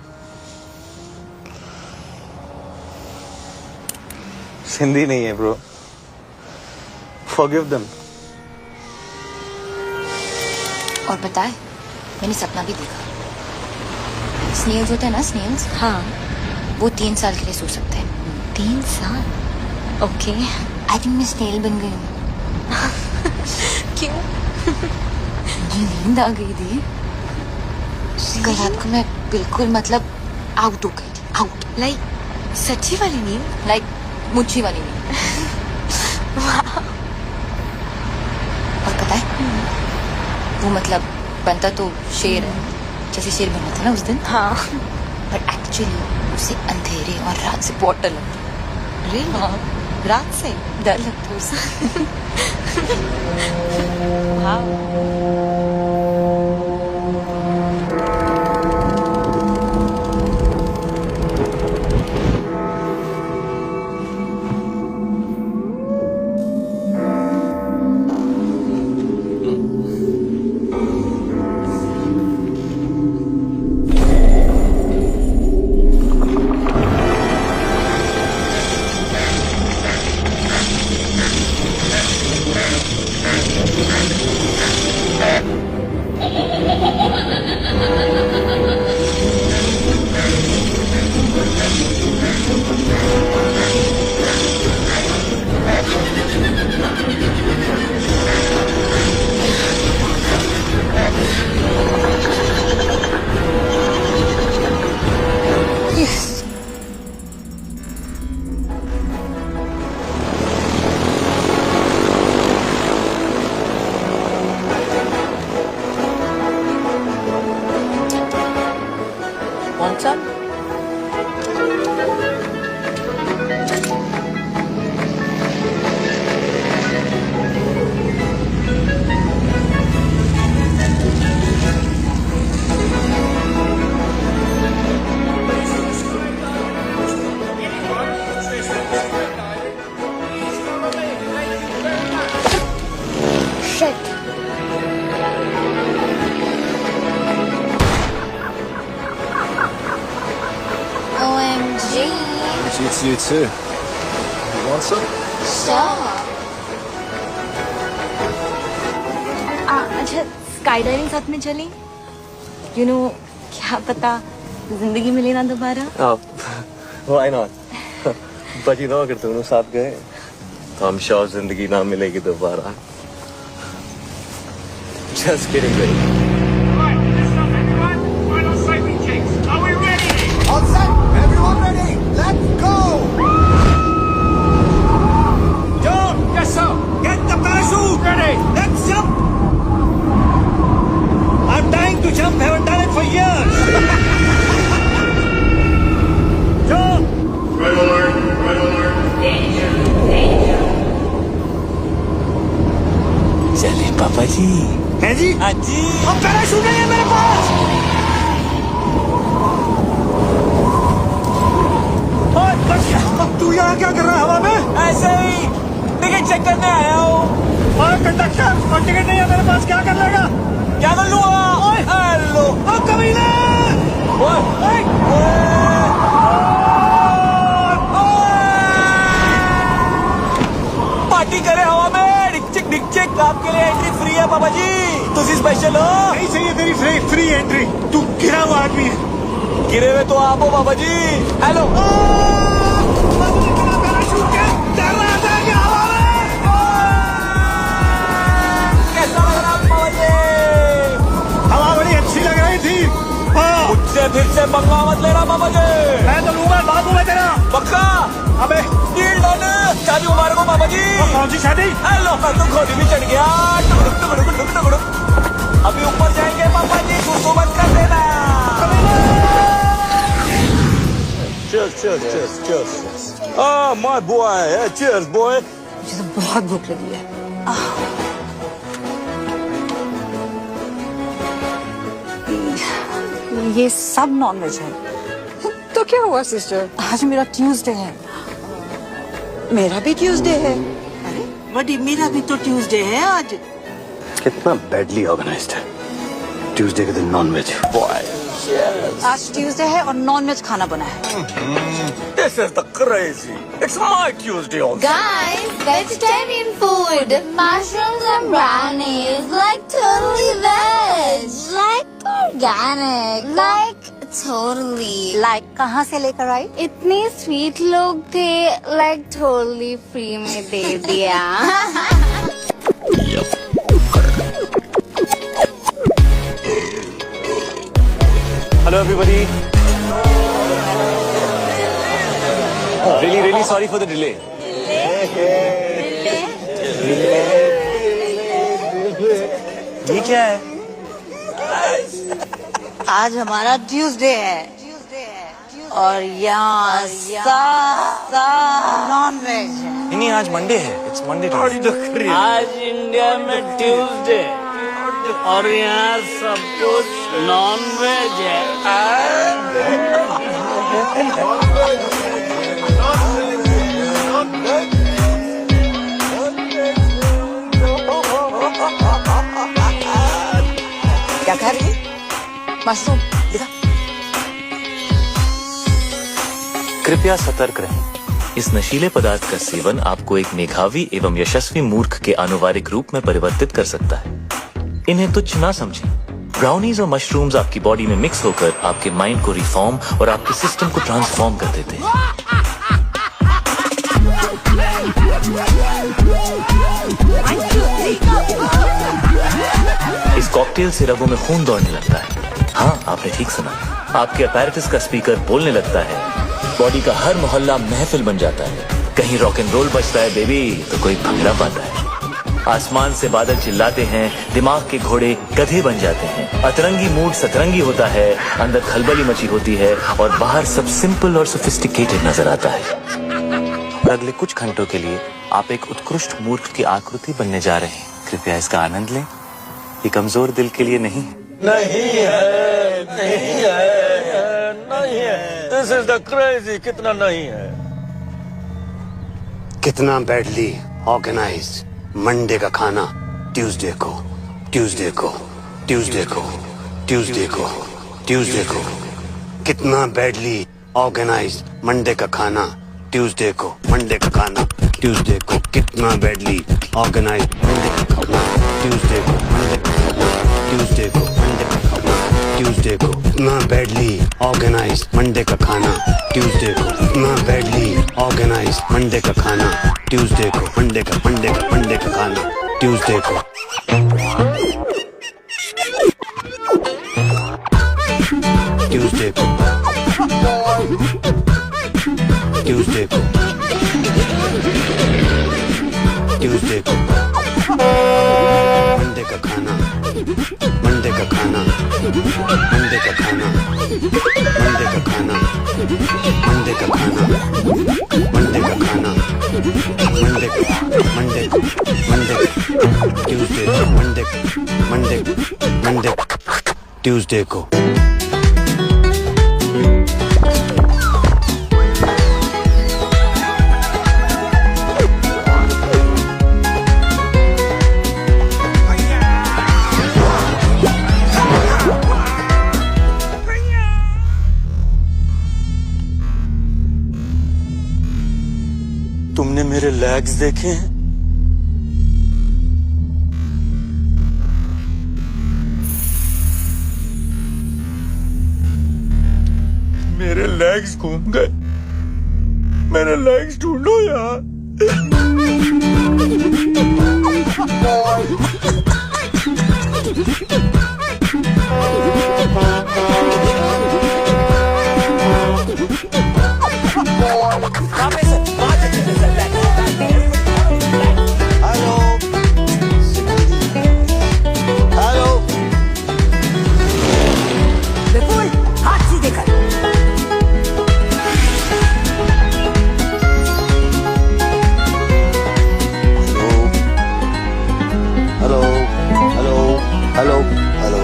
Sindhi नहीं है bro. Forgive them. और पता है मैंने सपना भी देखा. स्नेल्स होते हैं ना, स्नेल्स. हाँ. वो 3 साल के लिए सो सकते हैं. 3 साल? ओके. आई थिंक मैं स्नेल बन गई हूँ. क्यों? नींद आ गई थी. कल रात को मैं बिल्कुल मतलब आउट हो गई थी. आउट. लाइक सच्ची वाली नींद. लाइक मुच्छी वाली नींद. और पता है वो मतलब बनता तो शेर है, जैसे शेर बनना था ना उस दिन। हाँ पर एक्चुअली उसे अंधेरे और रात से बहुत डर लगता। रियली हाँ, रात से डर लगता है उसे। कौन सा? OMG. It's you too. You want some? Sure. अच्छा स्काई डाइविंग साथ में चली? You know, क्या पता जिंदगी मिले ना दोबारा। Why not? But you know अगर तुम लोग साथ गए तो I'm sure जिंदगी ना मिलेगी दोबारा. Just kidding, baby. Right, listen up, everyone. Final safety checks. Are we ready? All set. Everyone ready? Let's go. John! Yes, sir. Get the parachute! Ready! Let's jump! I'm dying to jump, haven't done it for years! John! Red alert! Red alert! Danger! Danger! चले पापा जी। है जी? हाँ जी। अब parachute नहीं है मेरे पास! ओए, बच गया! अब तू यहाँ क्या कर रहा है हवा में? ऐसे ही टिकट चेक करने आया हूँ। और कंडक्टर, और टिकट नहीं है मेरे पास, क्या कर लेगा? क्या कर लूँगा? हेलो। ओ कमीना! पार्टी करे हवा में। डिक चिक आपके लिए एंट्री फ्री है पापा जी। तुझे स्पेशल हो? नहीं चाहिए तेरी फ्री एंट्री। तू गिरा हुआ आदमी है। गिरे हुए तो आप हो पापा जी। हेलो। कैसा लग रहा पापा जी? हवा बड़ी अच्छी लग रही थी। हाँ। मुझसे फिर से पंगा मत लेना पापा जी। मैं तो लूंगा, बाबू मैं तेरा। पक्का? अबे डील डन। शादी मुबारक हो पापा जी। कौन सी शादी? हेलो, मैं तो घोड़ी भी चढ़ गया। अभी ऊपर जाएंगे पापा जी, सुसु मत कर देना। Cheers. Oh, my boy. Yeah, cheers, boy. मुझे तो बहुत भूख लगी है। ये सब नॉनवेज है। तो क्या हुआ सिस्टर? आज मेरा ट्यूसडे है। मेरा भी ट्यूसडे है। अरे बड़ी, मेरा भी तो ट्यूसडे है आज। कितना बैडली ऑर्गेनाइज्ड है। ट्यूसडे के दिन नॉनवेज। आज ट्यूसडे है और नॉनवेज खाना बना है। This is the crazy. It's my Tuesday also. Guys, vegetarian food, mushrooms and brownies, like totally veg, like organic, like totally. Like कहाँ से लेकर आई? इतने स्वीट लोग थे, like totally free में दे दिया। Hello everybody. Really sorry for the delay. ये क्या है? आज हमारा ट्यूसडे है और यहाँ नॉन वेज है। नहीं, आज मंडे है। It's Monday. आज इंडिया में ट्यूसडे और यहाँ सब कुछ नॉन वेज है। क्या खा रही है? मशरूम दिखा। कृपया सतर्क रहें। इस नशीले पदार्थ का सेवन आपको एक मेधावी एवं यशस्वी मूर्ख के आनुवारिक रूप में परिवर्तित कर सकता है। इन्हें तुच्छ ना समझें। ब्राउनीज और मशरूम्स आपकी बॉडी में मिक्स होकर आपके माइंड को रिफॉर्म और आपके सिस्टम को ट्रांसफॉर्म कर देते हैं। इस कॉकटेल से रगों में खून दौड़ने लगता है। हाँ, आपने ठीक सुना। आपके अपैरेटस का स्पीकर बोलने लगता है। बॉडी का हर मोहल्ला महफिल बन जाता है। कहीं रॉक एंड रोल बजता है बेबी तो कोई भंगड़ा पाता है। आसमान से बादल चिल्लाते हैं, दिमाग के घोड़े गधे बन जाते हैं। अतरंगी मूड सतरंगी होता है, अंदर खलबली मची होती है और बाहर सब सिंपल और सोफिस्टिकेटेड नजर आता है। अगले कुछ घंटों के लिए आप एक उत्कृष्ट मूर्ख की आकृति बनने जा रहे हैं। कृपया इसका आनंद लें। ये कमजोर दिल के लिए नहीं है। नहीं है, नहीं है, नहीं है। This is the crazy. कितना नहीं है? कितना बैडली ऑर्गेनाइज्ड मंडे का खाना ट्यूसडे को, ट्यूसडे को, ट्यूसडे को, ट्यूसडे को, ट्यूसडे को। कितना बैडली ऑर्गेनाइज्ड मंडे का खाना ट्यूसडे को, मंडे का खाना ट्यूसडे को। कितना बैडली ऑर्गेनाइज्ड मंडे का खाना ट्यूसडे को, मंडे का खाना ट्यूसडे को, मंडे का खाना ट्यूसडे को। कितना बैडली ऑर्गेनाइज्ड मंडे का खाना ट्यूसडे को। कितना बैडली ऑर्गेनाइज्ड मंडे का खाना ट्यूसडे को, मंडे का खाना ट्यूसडे को। ट्यूसडे को, ट्यूसडे को, ट्यूसडे को। मंडे का खाना, मंडे का खाना, मंडे का खाना, मंडे का खाना, मंडे का खाना, मंडे का खाना, मंडे मंडे मंडे ट्यूसडे को, मंडे मंडे मंडे ट्यूसडे को। तुमने मेरे लेग्स देखे हैं? मेरे लेग्स घूम गए। मेरे लेग्स ढूंढो यार। विपुल, हाथ सीधे कर। Hello hello hello hello.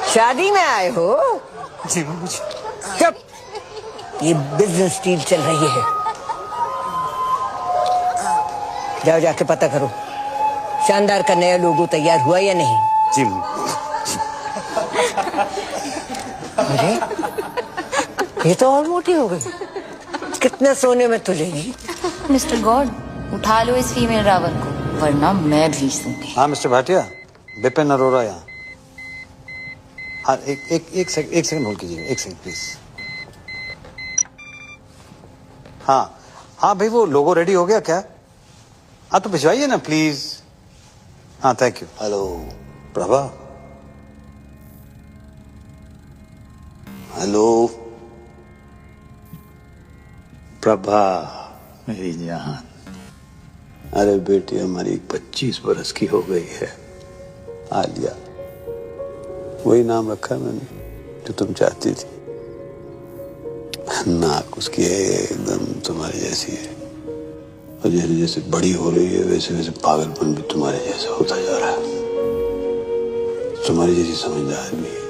शादी में आए हो? जी मुझे चुप। ये बिजनेस डील चल रही है। जाओ जाके पता करो शानदार का नया लोगो तैयार हुआ या नहीं? जी अरे ये तो और मोटी हो गई। कितने सोने में तुलेगी? मिस्टर गॉड, उठा लो इस फीमेल रावण को, वरना मैं भेज दूंगी। हाँ मिस्टर भाटिया, बिपिन अरोड़ा यहाँ। हाँ एक सेकंड होल्ड कीजिए, एक सेकंड प्लीज। हाँ भाई, वो लोगो रेडी हो गया क्या? हाँ तो भिजवाइए ना प्लीज। हाँ thank you. Hello Prabha. Hello Prabha मेरी जान। अरे बेटी हमारी 25 बरस की हो गई है, आलिया। वही नाम रखा मैंने जो तुम चाहती थी। नाक उसकी एकदम तुम्हारी जैसी है, और जैसे जैसे बड़ी हो रही है वैसे वैसे पागलपन भी तुम्हारे जैसा होता जा रहा है। तुम्हारी जैसी समझदार भी है।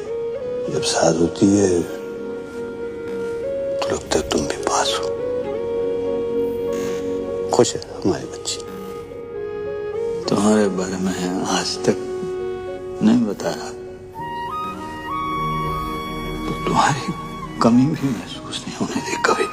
जब साथ होती है तो लगता है तुम भी पास हो। खुश है हमारी बच्ची। तुम्हारे बारे में आज तक नहीं बता रहा तो तुम्हारी कमी भी महसूस नहीं होने दी कभी।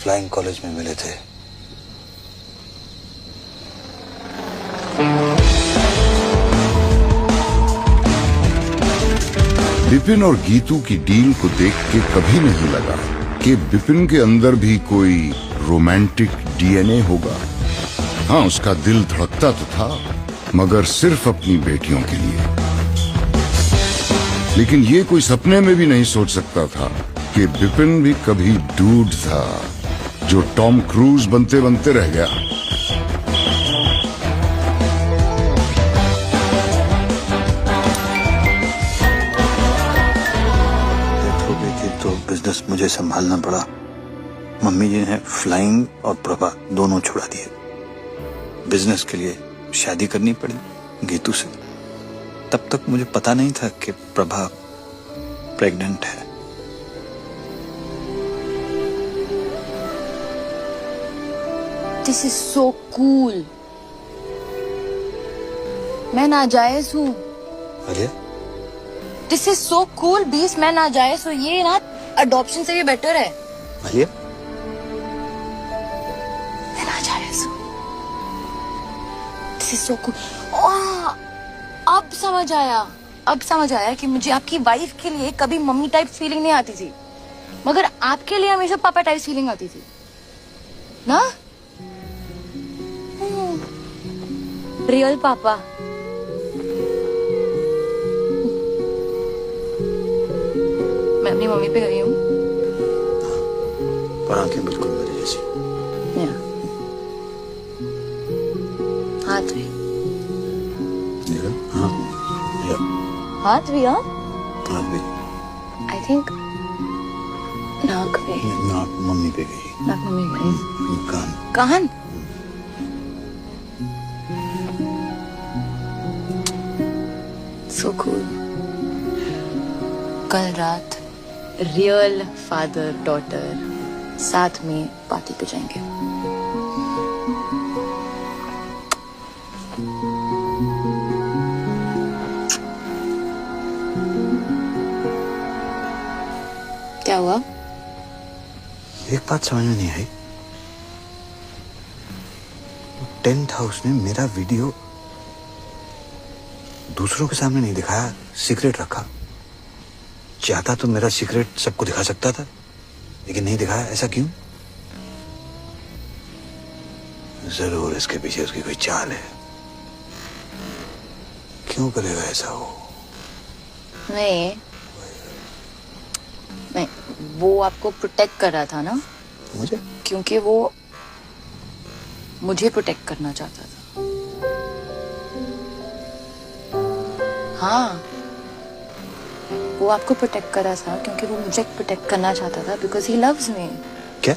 फ्लाइंग कॉलेज में मिले थे। बिपिन और गीतू की डील को देख के कभी नहीं लगा कि बिपिन के अंदर भी कोई रोमांटिक डीएनए होगा। हाँ, उसका दिल धड़कता तो था, मगर सिर्फ अपनी बेटियों के लिए। लेकिन ये कोई सपने में भी नहीं सोच सकता था कि बिपिन भी कभी डूड था जो टॉम क्रूज बनते बनते रह गया। तो बिजनेस मुझे संभालना पड़ा। मम्मी जी ने फ्लाइंग और प्रभा दोनों छुड़ा दिए। बिजनेस के लिए शादी करनी पड़ी गीतू से। तब तक मुझे पता नहीं था कि प्रभा प्रेग्नेंट है। This is so cool. मैं नाजायज हूँ। अरे दिस इज सो कूल। 20 मैं नाजायज हूँ। ये ना अडॉप्शन से भी बेटर है। भैया मैं नाजायज हूँ। This is so cool. अब समझ आया। अब समझ आया कि मुझे आपकी वाइफ के लिए कभी मम्मी टाइप फीलिंग नहीं आती थी, मगर आपके लिए हमेशा पापा टाइप फीलिंग आती थी ना। रियल पापा। मैं अपनी मम्मी पे गई हूँ। पर आंखें बिल्कुल मेरी जैसी। हाथ भी। हाँ हाथ भी। हाँ हाथ भी। आई थिंक नाक पे। नाक मम्मी पे गई। नाक मम्मी पे गई। कान। कान। So cool. कल रात रियल फादर डॉटर साथ में पार्टी पे जाएंगे। क्या हुआ? एक बात समझ में नहीं आई। टेंट हाउस ने मेरा वीडियो दूसरों के सामने नहीं दिखाया, सीक्रेट रखा। चाहता तो मेरा सीक्रेट सबको दिखा सकता था, लेकिन नहीं दिखाया। ऐसा क्यों? जरूर इसके पीछे उसकी कोई चाल है। क्यों करेगा ऐसा वो? नहीं, वो आपको प्रोटेक्ट कर रहा था ना? मुझे? क्योंकि वो मुझे प्रोटेक्ट करना चाहता था। हाँ, वो आपको प्रोटेक्ट कर रहा था क्योंकि वो मुझे प्रोटेक्ट करना चाहता था, बिकॉज ही लव्स मी। क्या?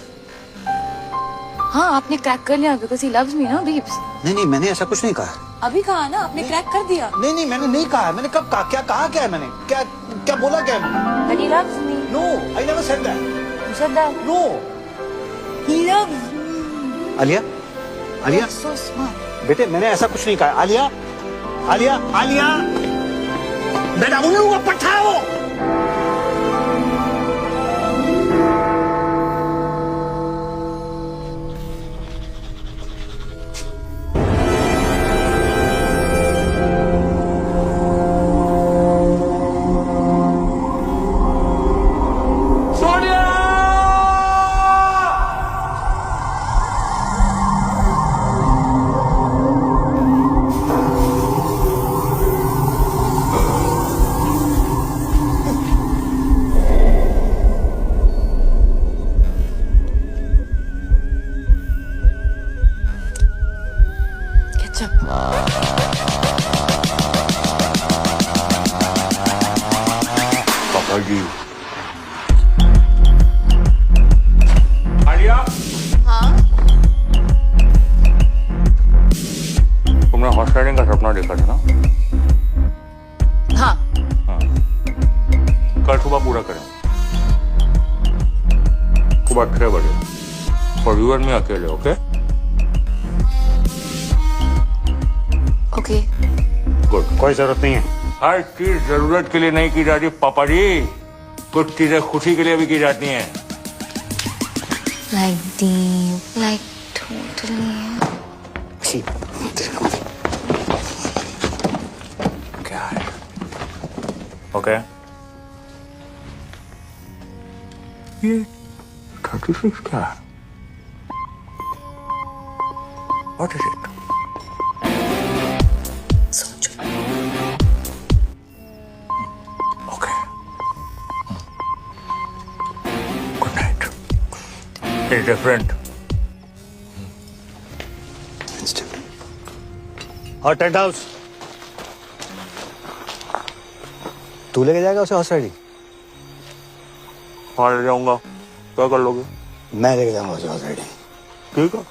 हाँ, आपने क्रैक कर लिया बिकॉज ही लव्स मी ना बीब्स। नहीं, मैंने ऐसा कुछ नहीं कहा। अभी कहा ना, आपने क्रैक कर दिया। नहीं, मैंने नहीं कहा। मैंने कब कहा? क्या कहा? क्या है मैंने? क्या बोला? क्या है? But he loves me. No, I never said that. You said that. No. He loves me. Alia, You're so smart. बेटे मैंने ऐसा कुछ नहीं कहा। आलिया, बेटा उल्लू का पट्टा वो। आलिया, हाँ? तुमने हॉर्स राइडिंग का सपना देखा था ना? हाँ। कल सुबह पूरा करें। सुबह 6 बजे। और यू एंड मी अकेले, ओके? ओके। गुड। कोई जरूरत नहीं है। हर चीज जरूरत के लिए नहीं की जाती पापा जी, कुछ चीजें खुशी के लिए भी की जाती हैं। Like deep, like totally. क्या है? ओके। ये 36 क्या है? What is it? सोचो। Okay. Good night. It's different. It's different. और टेंट हाउस तू लेके जाएगा उसे हॉर्स राइडिंग? हाँ, ले जाऊंगा। क्या कर लोगे? मैं लेके जाऊंगा उसे हॉर्स राइडिंग। ठीक है,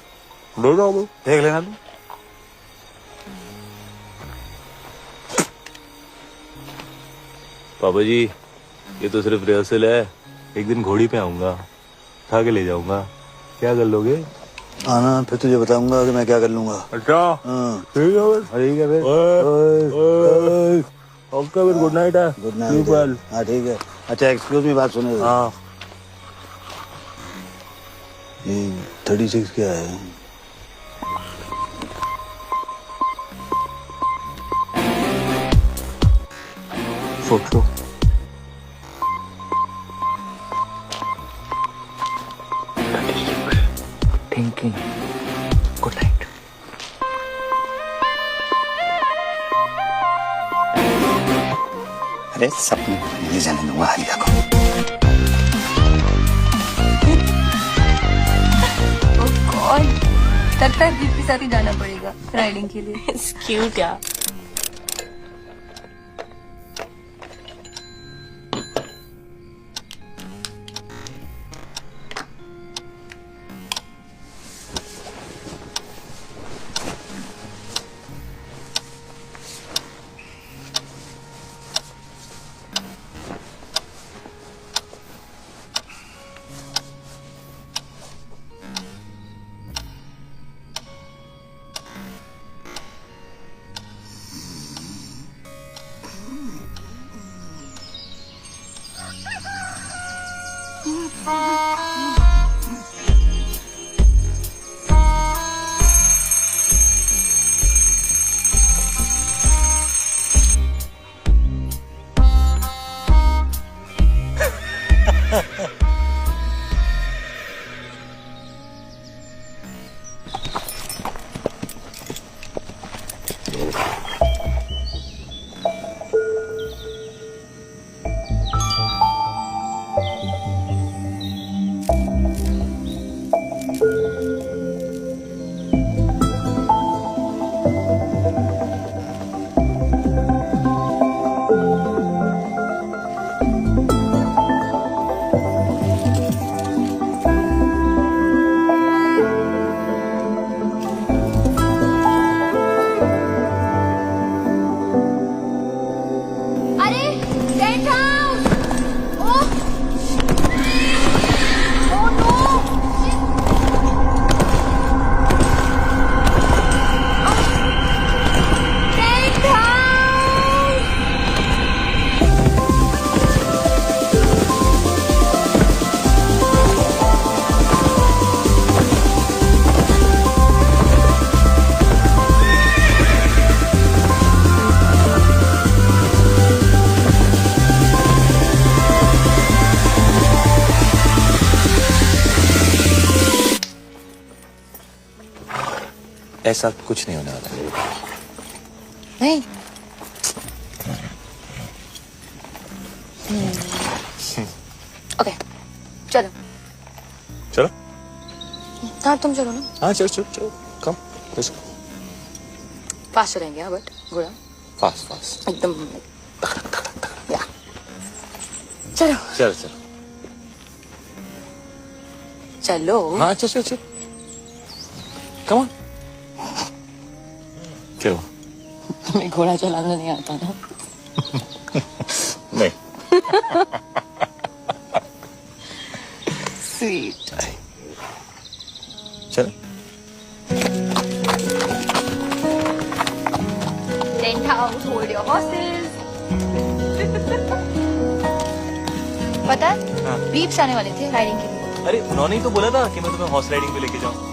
ले जाओगे। देख लेना तू। पापा जी, ये तो सिर्फ रिहर्सल है। एक दिन घोड़ी पे आऊंगा, उठा के ले जाऊंगा। क्या कर लोगे? आना, फिर तुझे बताऊंगा कि मैं क्या कर लूंगा। अच्छा, हाँ ठीक है फिर। ठीक है फिर। ओके फिर, गुड नाइट है। Good night. हाँ ठीक है। अच्छा एक्सक्यूज मी, बात सुने। हाँ, ये 36 क्या है? सोचो। थिंकिंग। Good night. अरे सपने नहीं जाने दूंगा आलिया को। और लगता है दीप के साथ ही जाना पड़ेगा राइडिंग के लिए। क्यूट यार। ऐसा कुछ नहीं होने वाला है। नहीं ओके चलो चलो। हाँ तुम चलो ना। हाँ चलो चलो चलो कम लेट्स गो। फास्ट चलेंगे हाँ बट गुड़ा फास्ट फास्ट एकदम या चलो चलो चलो। चलो हाँ चलो चलो चलो कम ऑन। क्या हुआ? तुम्हें घोड़ा चलाना नहीं आता ना। नहीं। स्वीट चलो। Tent house, hold your horses. पता है बीप्स आने वाले थे राइडिंग के लिए। अरे उन्होंने ही तो बोला था कि मैं तुम्हें हॉर्स राइडिंग पे लेके जाऊं।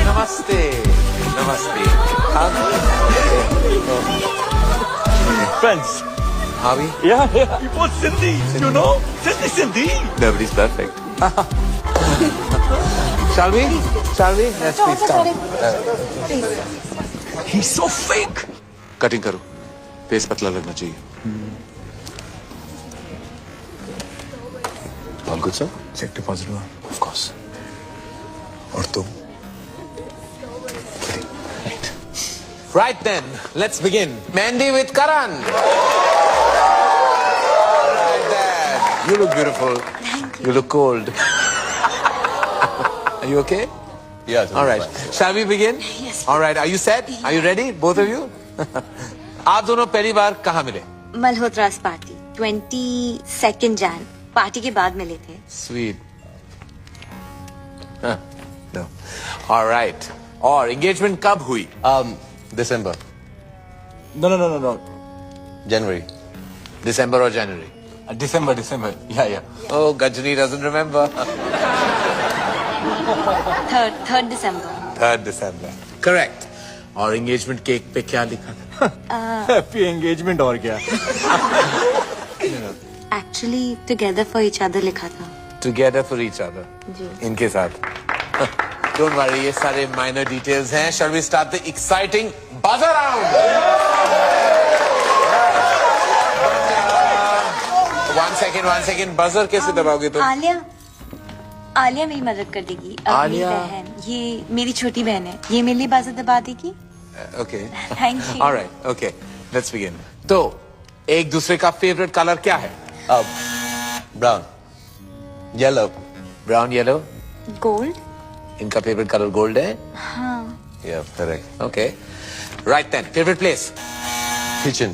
नमस्ते नमस्ते Friends. Harvey? Yeah, yeah. He was Sindhi, you know? Sindhi. Nobody's perfect. Shall we? Let's please come. He's so fake. Cutting करो, फेस पतला लगना चाहिए। All good sir? Cheque deposit हुआ? Of course. और तुम? Right then, let's begin. Mandy with Karan. Right there. You look beautiful. You look cold. Are you okay? Yeah. All right. Shall we begin? Yes. All right. Are you set? Are you ready? Both of you? आप दोनों पहली बार कहाँ मिले? मल्होत्रास party 22 Jain party के बाद मिले थे। Sweet. Huh. No. All right. और engagement कब हुई? December. No. January. December or January? December. Yeah. Oh, Gajani doesn't remember. 3rd December। 3rd December. Correct. और engagement cake पे क्या लिखा था? Happy engagement और क्या? Actually together for each other लिखा था। Together for each other. जी। इनके साथ. Don't worry, ये सारे minor details हैं. Shall we start the exciting buzzer round? One second. Buzzer कैसे दबाओगे तुम? आलिया मेरी मदद कर देगी। अब मेरी आलिया? बहन, ये मेरी छोटी बहन है, ये मेरे लिए बाज़ दबा देगी। Okay. Thank you। All right. Okay. Let's begin. तो एक दूसरे का favorite color क्या है? Brown. Yellow. Brown, yellow. Gold. इनका favorite color gold है? हाँ। Yeah, correct. Okay. Right then. Favorite place? Kitchen.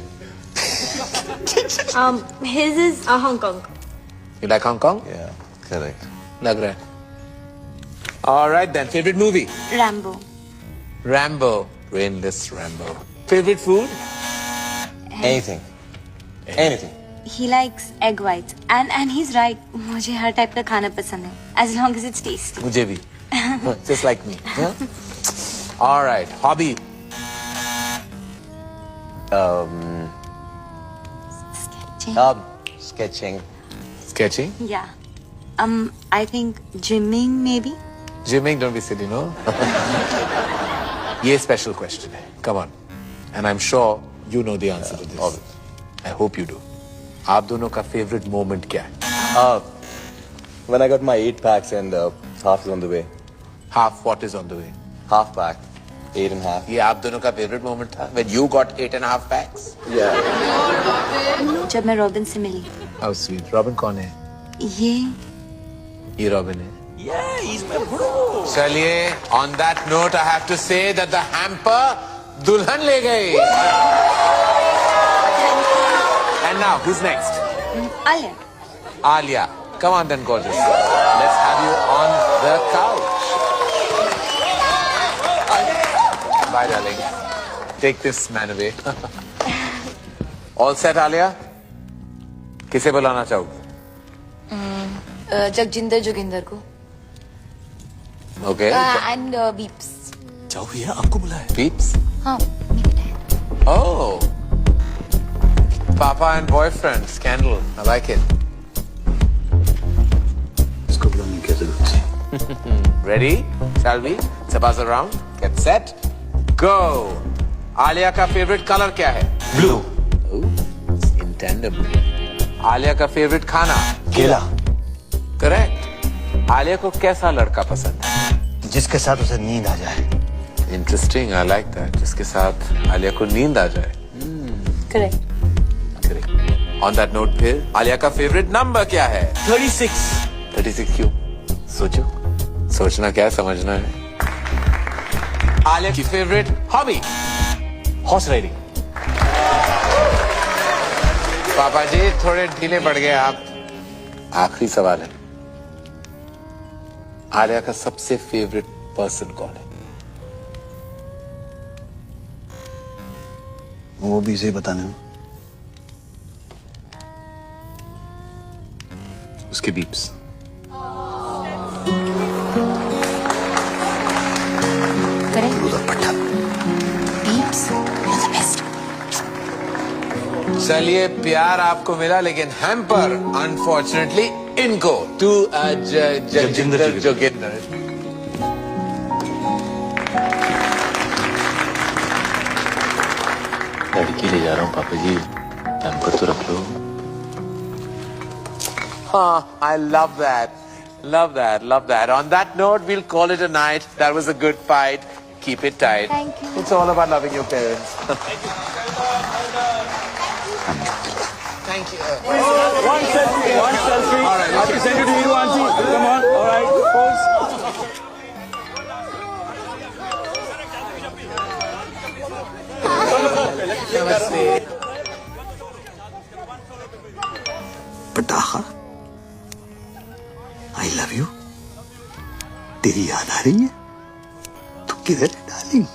His is Hong Kong। You like Hong Kong? Yeah, correct. लग रहा है. All right then. Favorite movie? Rambo. Rambo. Brainless Rambo. Favorite food? Anything. He likes egg whites and he's right। मुझे हर type का खाना पसंद है as long as it's tasty। मुझे भी. Just like me. Yeah? All right. Hobby? Sketching। Sketching. Sketching? Yeah। I think gymming maybe। Gymming? Don't be silly, no? ये special question है. Come on. And I'm sure you know the answer to this. I hope you do. आप दोनों का favorite moment क्या है? When I got my 8 packs and half is on the way. Half what is on the way? Half pack. 8.5. ये आप दोनों का favorite moment था? When you got 8.5 packs? Yeah. जब मैं रॉबिन से मिली। How sweet. Robin कौन है? ये Robin है. Yeah, he's my bro. चलिए, on that note, I have to say that the hamper दुल्हन ले गई. And now, who's next? Alia. Alia. Come on then, gorgeous. Let's have you on the couch. Bye, darling. Take this man away. All set, Alia? किसे बुलाना चाहोगे? जगजिंदर जोगिंदर को। Okay. And beeps. जाओ भैया, आपको बुलाया है. Peeps. हाँ मेरी dad. Oh. Papa and boyfriend scandal. I like it. इसको बुलाने की जरूरत थी. Ready? Shall we? Sabaz around. Get set. Go. Alia का फेवरेट कलर क्या है? ब्लू. In tandem. आलिया का फेवरेट खाना? केला. करेक्ट. आलिया को कैसा लड़का पसंद है? जिसके साथ उसे नींद आ जाए. इंटरेस्टिंग. I like that. जिसके साथ आलिया को नींद आ जाए. Correct. Correct. On that note फिर आलिया का फेवरेट नंबर क्या है? 36. 36 क्यों? सोचो. सोचना क्या है, समझना है. आलिया की फेवरेट हॉबी? Horse riding. पापा जी थोड़े ढीले पड़ गए आप. आखिरी सवाल है. आलिया का सबसे फेवरेट पर्सन कौन है? वो भी इसे बताने में. उसके beeps. Beeps. You're the best. चलिए प्यार आपको मिला, लेकिन हैम्पर अनफॉर्चुनेटली इनको. टू जगजिंदर जोगिंदर. लड़की ले जा रहा हूँ पापा जी, हैम्पर तो रख लो. हाँ, I love that. Love that. Love that. On that note, we'll call it a night. That was a good fight. Keep it tight. Thank you. It's all about loving your parents. Thank you. One selfie. All right. I have to send it to you, auntie. Come on. All right. Pose. Namaste. पटाखा. आई love you. तेरी याद आ रही है? तू किधर है darling?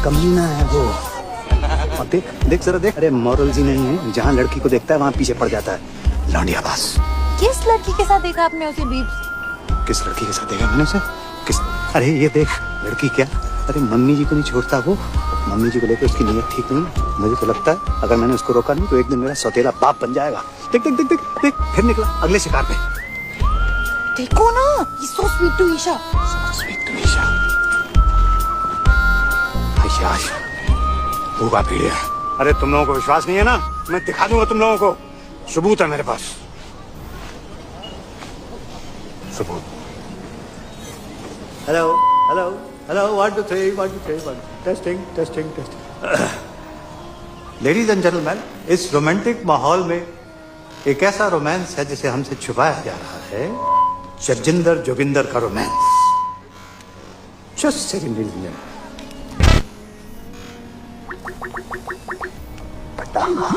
कमीना है वो. और देख देख जरा देख. अरे मॉरल्स ही नहीं है. जहाँ लड़की को देखता है वहाँ पीछे पड़ जाता है. लौंडिया बास. किस लड़की के साथ देखा आपने उसे बीप्स? किस लड़की के साथ देखा मैंने उसे? किस? अरे ये देख लड़की क्या. अरे मम्मी जी को नहीं छोड़ता वो. मम्मी जी को लेकर उसकी नीयत ठीक नहीं. मुझे तो लगता है अगर मैंने उसको रोका नहीं तो एक दिन मेरा सौतेला बाप बन जाएगा. देख देख देख देख देख फिर निकला अगले शिकार पे. देखो ना, he's so sweet to Isha. Sweet to Isha. Ayesha होगा भीड़िया. अरे तुम लोगों को विश्वास नहीं है ना? मैं दिखा दूंगा तुम लोगों को. सबूत है मेरे पास. सबूत. Hello hello hello. 1 2 3 1 2 3 1. Testing testing testing. Ladies and gentleman, इस रोमांटिक माहौल में एक ऐसा रोमांस है जिसे हमसे छुपाया जा रहा है. जगजिंदर जोगिंदर का romance. Just second ladies and पटाखा.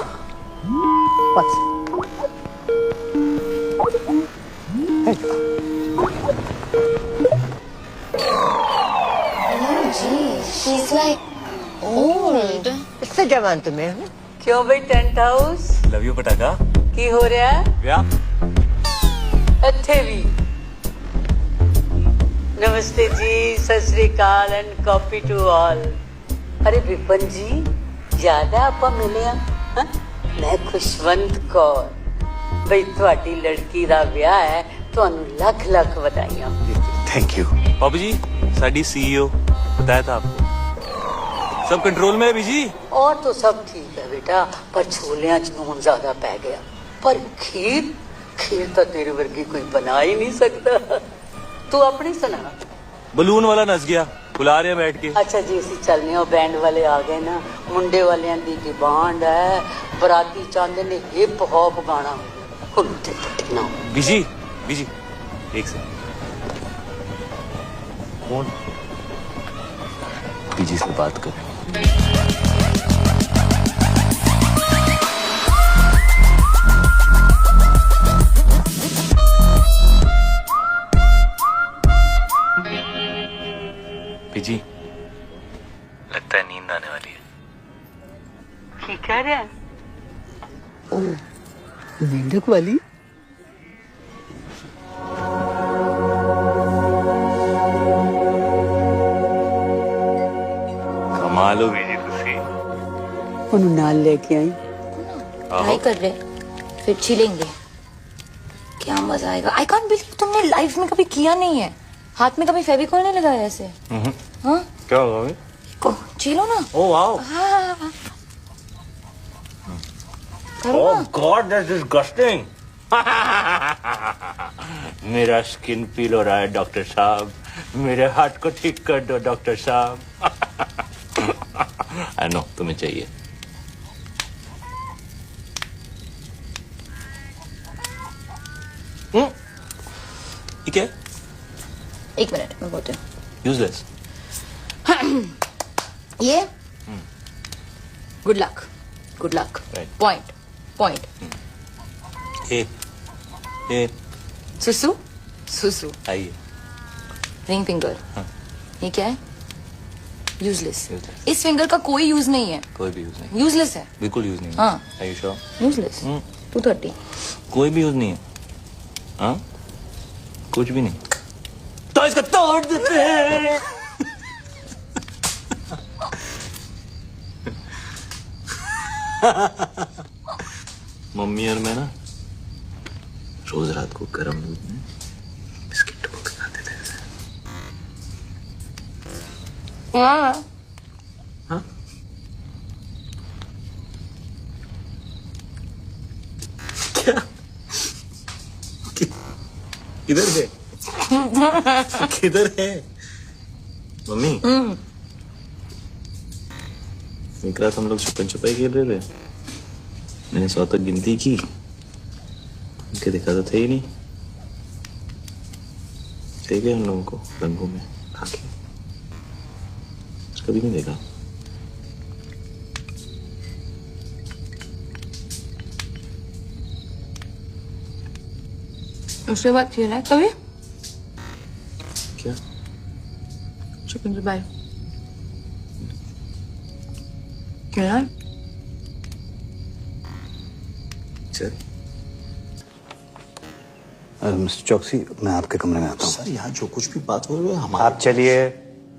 She's like old. इससे जवान तुम्हें हूँ. क्यों भाई टेंट हाउस लव यू पटाखा. की हो रहा है? क्या? अच्छे भी. नमस्ते जी, सत श्री अकाल एंड कॉपी टू ऑल. अरे विपन जी, याद है आप मिले हैं? मैं खुशवंत कौर. भाई ਤੁਹਾਡੀ ਲੜਕੀ ਦਾ ਵਿਆਹ ਹੈ, ਤੁਹਾਨੂੰ ਲੱਖ ਲੱਖ ਵਧਾਈਆਂ. Thank you. पापा जी साडी सीईओ बताया था आपको. सब कंट्रोल में है बीजी. और तो सब ठीक है बेटा, पर छोलियां च नून ज्यादा पै गया. पर खीर खीर तो तेरे वर्गी कोई बना ही नहीं सकता. तू अपनी सुना. बलून वाला नस गया. बुला रहे हैं बैठ के. अच्छा जी, ਅਸੀਂ ਚੱਲਨੇ ਆ. बैंड वाले आ गए ना. मुंडे वालियां दी डिमांड है. बराती चाहते ने हिप हॉप गाना. ਹੁਣ ਤੇ ਪਟਨਾ. बीजी बीजी एक सेकंड. कौन? बीजी से बात कर. बीजी लगता है नींद आने वाली है. ठीक कह रहा है. मेंढक वाली? कमाल हो गई खुशी। ਉਹਨੂੰ ਨਾਲ ਲੈ ਕੇ आई ट्राई कर रहे फिर छिलेंगे। क्या मजा आएगा। आई कांट बिलीव तुमने लाइफ में कभी किया नहीं है। हाथ में कभी फेविकॉल नहीं लगाया ऐसे? हाँ क्या होगा भाई? को छिलो ना। Oh wow. हाँ करो ओह ना। God that's disgusting. मेरा स्किन पील हो रहा है डॉक्टर साहब, मेरे हार्ट को ठीक कर दो डॉक्टर साहब। आई नो तुम्हें चाहिए। ठीक है, एक मिनट मैं बोलती हूँ। यूजलेस। ये good luck Right. Point point A सुसु सुसु आइए। Ring finger. हाँ। ये क्या है? यूजलेस। Useless. इस फिंगर का कोई यूज नहीं है। कोई भी यूज नहीं, यूजलेस है। बिल्कुल यूज नहीं। हाँ। Are you sure? यूजलेस। 230। कोई भी यूज नहीं है। हाँ, कुछ भी नहीं। तो इसको तोड़ देते हैं। मम्मी और मैं ना रोज रात को गर्म दूध में बिस्किट डुबो के खाते थे। हाँ। हाँ? क्या? किधर है? किधर है मम्मी? एक रात हम लोग छुपन छुपाई खेल रहे थे। मैंने 100 तक गिनती की, उनके देखा तो थे ही नहीं। देख गए हम लोगों को रंगों में आके, कभी नहीं देखा। उसके बाद खेला है कभी? क्या? चिकन जुबाई खेला है? चल मिस्टर चौकसी, मैं आपके कमरे में आता हूँ। सर यहाँ जो कुछ भी बात हो रही है हम आप चलिए,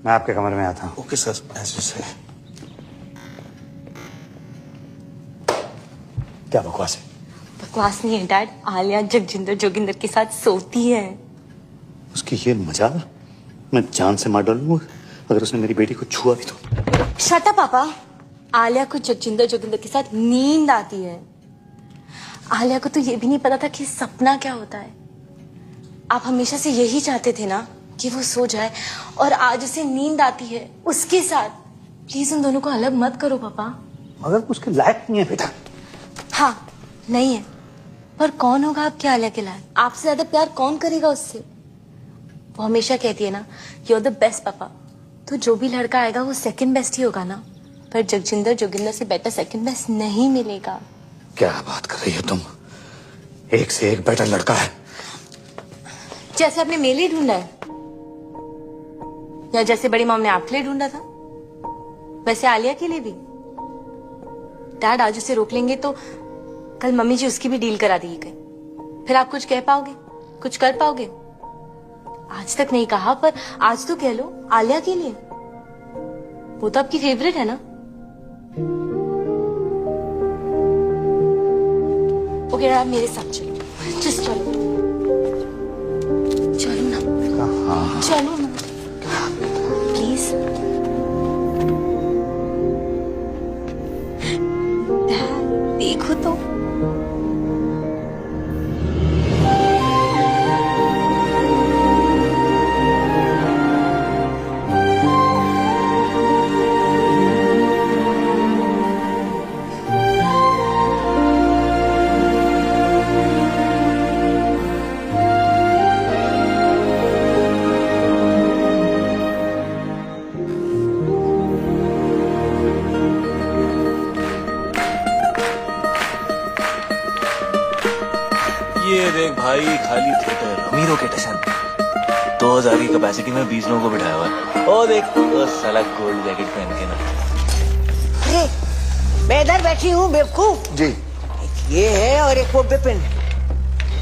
मैं आपके कमरे में आता हूँ। ओके सर, ऐसे से क्या बकवास है? बकवास नहीं है डैड। आलिया जगजिंदर जोगिंदर के साथ सोती है। उसकी ये मजाक मैं जान से मार डालूंगा अगर उसने मेरी बेटी को छुआ भी तो। शट अप पापा। आलिया को जगजिंदर जोगिंदर के साथ नींद आती है। आलिया को तो ये भी नहीं पता था कि सपना क्या होता है। आप हमेशा से यही चाहते थे ना कि वो सो जाए, और आज उसे नींद आती है उसके साथ। प्लीज उन दोनों को अलग मत करो पापा। मगर उसके लायक नहीं है बेटा। हाँ नहीं है, पर कौन होगा आपके आलिया के लायक? आपसे ज्यादा प्यार कौन करेगा उससे? वो हमेशा कहती है ना, यू आर द बेस्ट पापा। तो जो भी लड़का आएगा वो सेकंड बेस्ट ही होगा ना। पर जगजिंदर जोगिंदर से बेटर सेकंड बेस्ट नहीं मिलेगा। क्या बात कर रही हो तुम? एक से एक बेटर लड़का है। जैसे आपने मेरे लिए ढूंढा है, या जैसे बड़ी मॉम ने आपके लिए ढूंढा था, वैसे आलिया के लिए भी। डैड आज उसे रोक लेंगे तो कल मम्मी जी उसकी भी डील करा देगी कहीं। फिर आप कुछ कह पाओगे, कुछ कर पाओगे? आज तक नहीं कहा, पर आज तो कह लो आलिया के लिए। वो तो आपकी फेवरेट है ना। ओके आप मेरे साथ चलो, जस्ट चलो। चलो ना, चलो ना प्लीज। देखो तो ये देख भाई, खाली थिएटर, अमीरों के टशन। 2000 की कैपेसिटी में 20 लोगों को बिठाया हुआ है। ओ देख वो साला गोल्ड जैकेट पहन के ना। अरे मैं इधर बैठी हूँ बेवकूफ। जी। ये है और एक वो विपिन,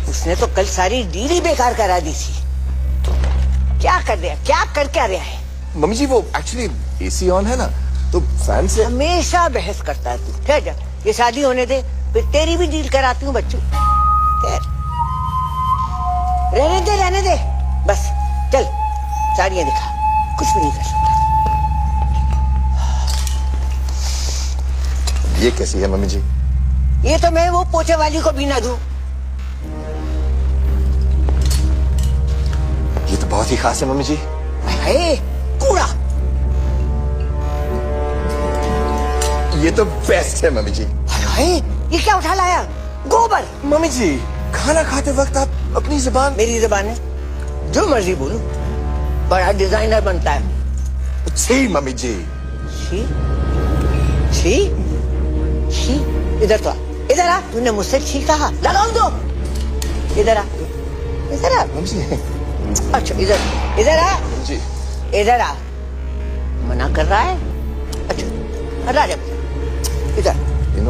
उसने तो कल सारी डील ही बेकार करा दी थी। क्या कर रहा है, क्या कर क्या रहा है? मम्मी जी वो एक्चुअली एसी ऑन है ना, तो फैन से हमेशा बहस करता है तू। ठहर जा, ये शादी होने दे, फिर तेरी भी डील कराती हूँ बच्चों। रहने दे बस। चल साड़ियाँ दिखा, कुछ भी नहीं कर सकता। ये कैसी है मम्मी जी? ये तो मैं वो पोछे वाली को भी ना दूं। ये तो बहुत ही खास है मम्मी जी। है कूड़ा। ये तो बेस्ट है मम्मी जी। है ये क्या उठा लाया? गोबर। मम्मी जी खाना खाते वक्त आप अपनी जुबान। मेरी जुबान है, जो मर्जी बोलूं, बड़ा डिजाइनर बनता है। छी मम्मी जी। छी छी छी। इधर तो आ, इधर आ। तूने मुझसे छी कहा, लगाऊं दो। इधर आ, इधर आ। मम्मी जी अच्छा इधर आ जी। इधर आ। मना कर रहा है? अच्छा हटा जा इधर।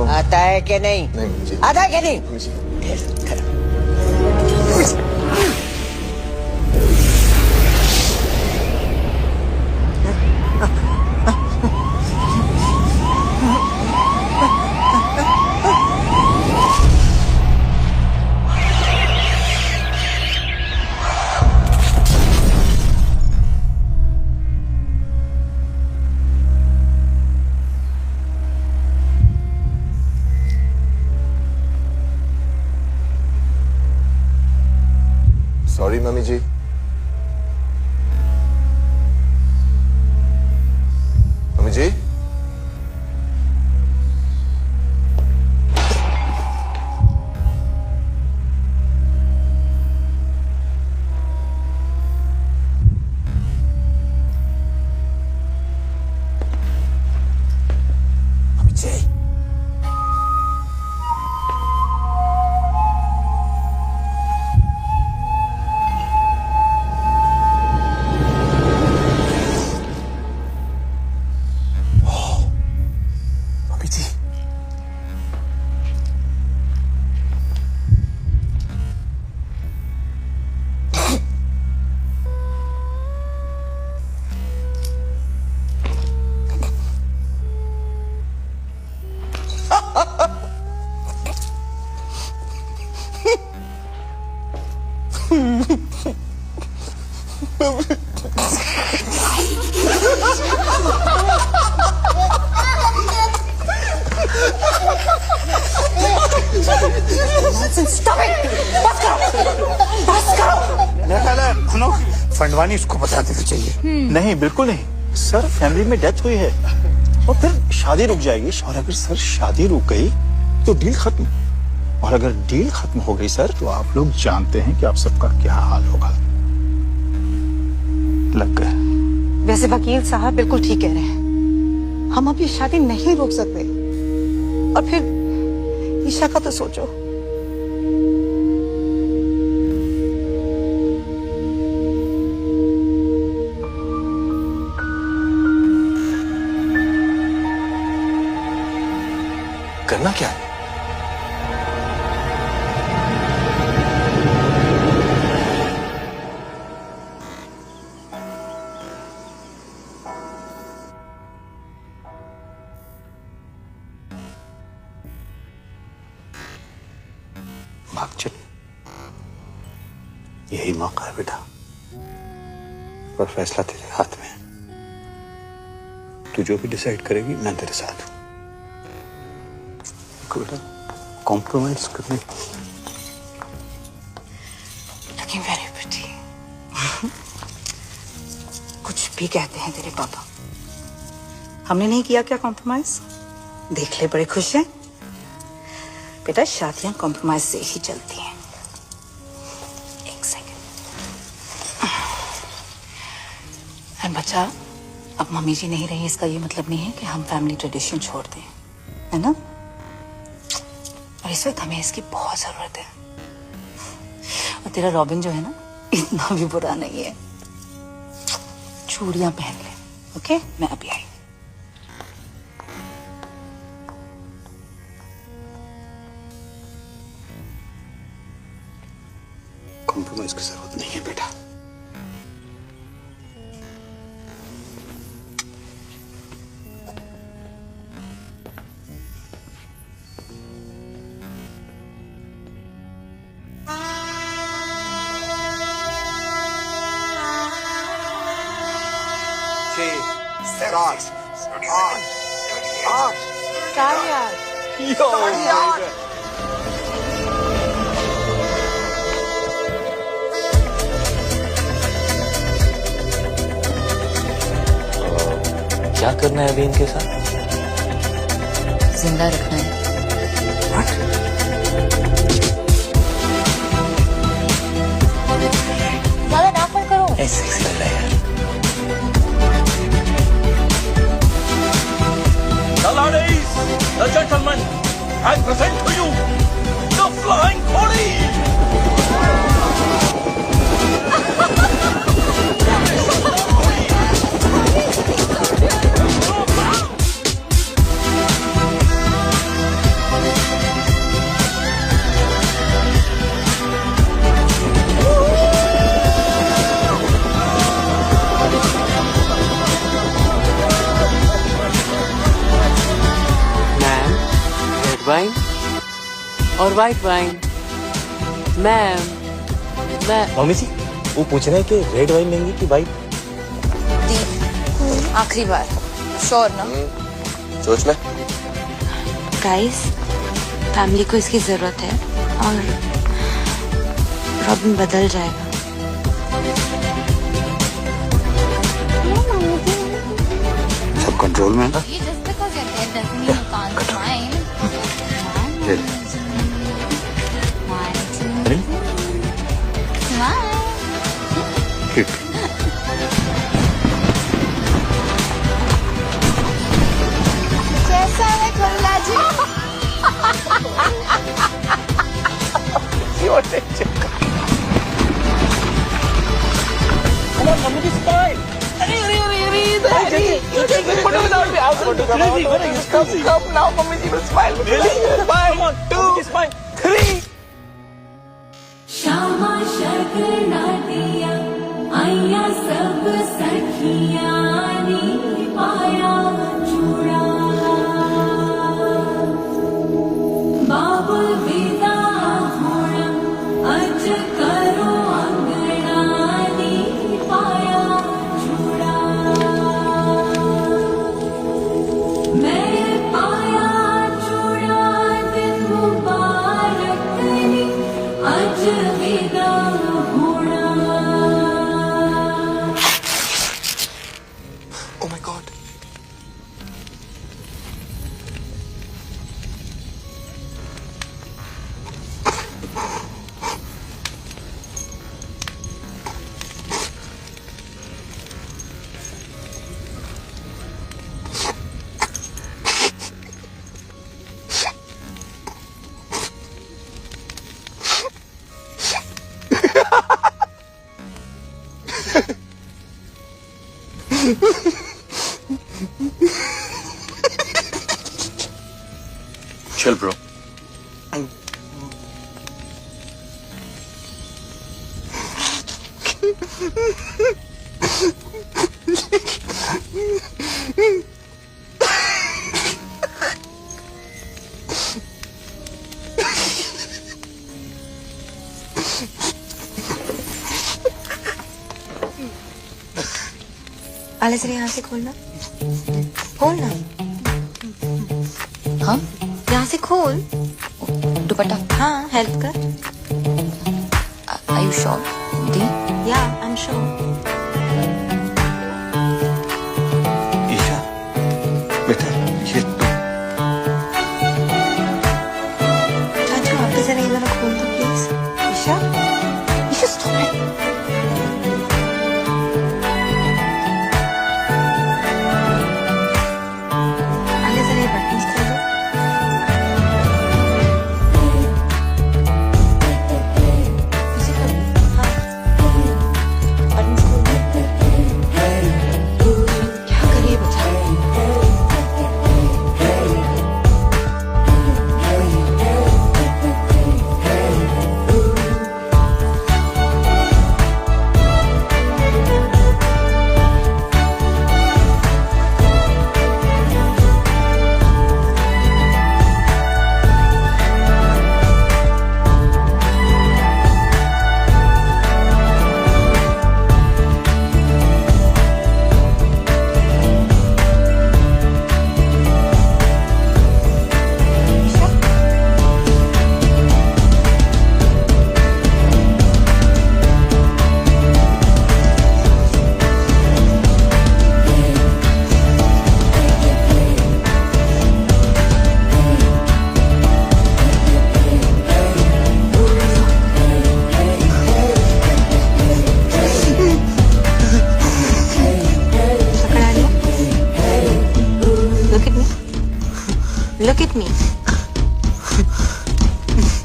आता है कि नहीं? नहीं जी। आता है कि नहीं? मम्मी जी सॉरी मम्मी जी। मम्मी जी फंडवानी इसको बता देना चाहिए। नहीं बिल्कुल नहीं सर, फैमिली में डेथ हुई है और फिर शादी रुक जाएगी। और अगर सर शादी रुक गई तो डील खत्म, और अगर डील खत्म हो गई सर तो आप लोग जानते हैं कि आप सबका क्या हाल होगा। लग गए। वैसे वकील साहब बिल्कुल ठीक कह रहे हैं, हम अब ये शादी नहीं रोक सकते। और फिर ईशा का तो सोचो। करना क्या है? भाग चल, यही मौका है बेटा, पर फैसला तेरे हाथ में है। तू जो भी डिसाइड करेगी मैं तेरे साथ हूं। बेटा कॉम्प्रोमाइज करने। Looking very pretty. कुछ भी कहते हैं तेरे पापा, हमने नहीं किया क्या कॉम्प्रोमाइज? देख ले, बड़े खुश हैं। बेटा शादियां कॉम्प्रोमाइज से ही चलती हैं। एक सेकंड। और बच्चा, अब मम्मी जी नहीं रही, इसका ये मतलब नहीं है कि हम फैमिली ट्रेडिशन छोड़ दें, है ना? और इस वक्त हमें इसकी बहुत जरूरत है। और तेरा रॉबिन जो है ना, इतना भी बुरा नहीं है। चूड़ियां पहन ले, ओके? मैं अभी आई। कॉम्प्रोमाइज की जरूरत नहीं है बेटा। क्या करना है अभी इनके साथ? जिंदा रखना है। ज्यादा नाक मत करो। ऐसे ही लग रहा है यार। The ladies, the gentlemen, I present to you the Flying Collie. Ma'am, red wine और वाइट वाइन। मैम, मैं मम्मी जी वो पूछ रहे हैं कि रेड वाइन लेंगी कि वाइट? दी आखिरी बार, श्योर ना? सोच ले। गाइस, फैमिली को इसकी जरूरत है और रॉबिन बदल जाएगा। सब कंट्रोल में है ना? ले ले। हिट। कैसा है खुल्ला जी? श्यामा शगना दिया आया सब सखिया नी पाया चूड़ा बाबुल विदा होना अज करो अंगना नी पाया चूड़ा मैं पाया चूड़ा दिन मुबारक नी अज विदा होना। Oh my God. Chill, bro. आले जरा यहाँ से खोलना, खोलना। हाँ, यहाँ से खोल। दुपट्टा, हाँ, हेल्प कर। Are you sure? The? Yeah, I'm sure. Isha, बेटा ये चाचू आप भी जरा ये वाला खोल दो please. Isha, Isha stop it. आले जरा ये बटन्स खोल दो। पीछे कर दो। हाँ, बटन्स खोल दो।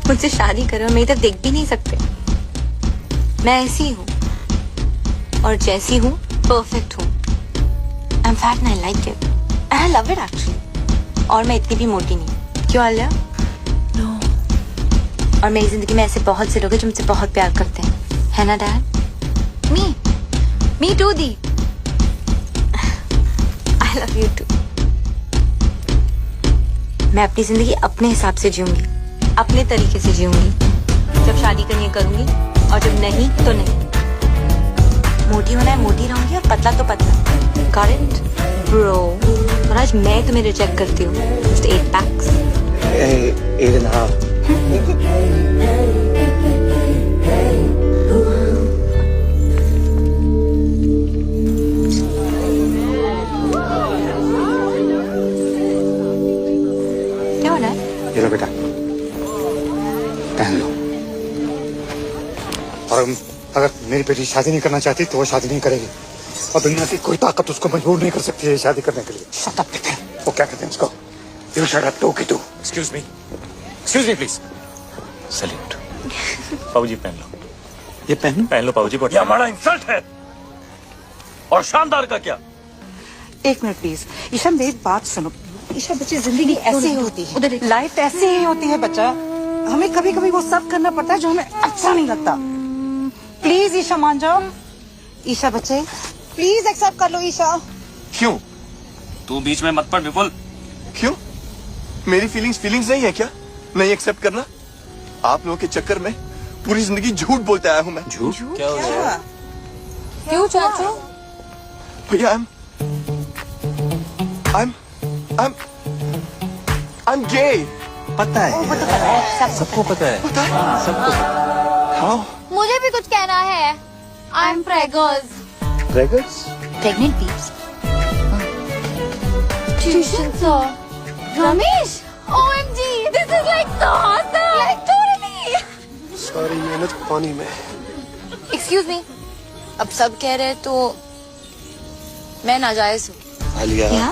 मुझसे शादी करो, मेरी तरफ देख भी नहीं सकते। मैं ऐसी हूँ और जैसी हूँ परफेक्ट हूँ। I am fat and I like it and I love it actually. और मैं इतनी भी मोटी नहीं। क्यों आलिया? नो। और मेरी जिंदगी में ऐसे बहुत से लोग हैं जो मुझसे बहुत प्यार करते हैं, है ना डैड? मी टू दी। I love you too. मैं अपनी जिंदगी अपने हिसाब से जीऊंगी, अपने तरीके से जीऊंगी। जब शादी करनी है करूंगी और जब नहीं तो नहीं। मोटी होना है मोटी रहूंगी और पतला तो पतला। Got it? Bro, और आज मैं तुम्हें रिजेक्ट करती हूँ। Just 8 packs. 8.5. क्या हो रहा है? ये लो बेटा, पहन लो। और अगर मेरी बेटी शादी नहीं करना चाहती तो वो शादी नहीं करेगी, और दुनिया की कोई ताकत उसको मजबूर नहीं कर सकती है शादी करने के लिए। शट अप बेटा। वो क्या कहते हैं उसको? यू शट अप टू की too. Excuse me please. Salute. पाऊजी पहन लो। ये पहन लो पाऊजी। ये हमारा इंसल्ट है। और शानदार का क्या? एक मिनट प्लीज। ईशा मेरी बात सुनो। ईशा बच्चे जिंदगी ऐसे ही होती है, लाइफ ऐसे ही होती है बच्चा। हमें कभी कभी वो सब करना पड़ता है जो हमें अच्छा नहीं लगता। प्लीज ईशा मान जाओ। ईशा बच्चे प्लीज एक्सेप्ट कर लो ईशा। क्यों? तू बीच में मत पड़ विपुल। क्यों? मेरी फीलिंग्स नहीं है क्या? नहीं एक्सेप्ट करना? आप लोगों के चक्कर में पूरी जिंदगी झूठ बोलते आया हूँ मैं। झूठ? क्या हो गया? क्यों चाचू? भैया I'm gay. पता है, सबको पता है। How? मुझे भी कुछ कहना है। I am preggers. Preggers? Pregnant peeps. Tuition sir Ramesh. OMG, this is like so awesome. Like totally. सारी मेहनत पानी में। Excuse me. अब सब कह रहे हैं तो मैं नाजायज हूँ। आलिया। क्या?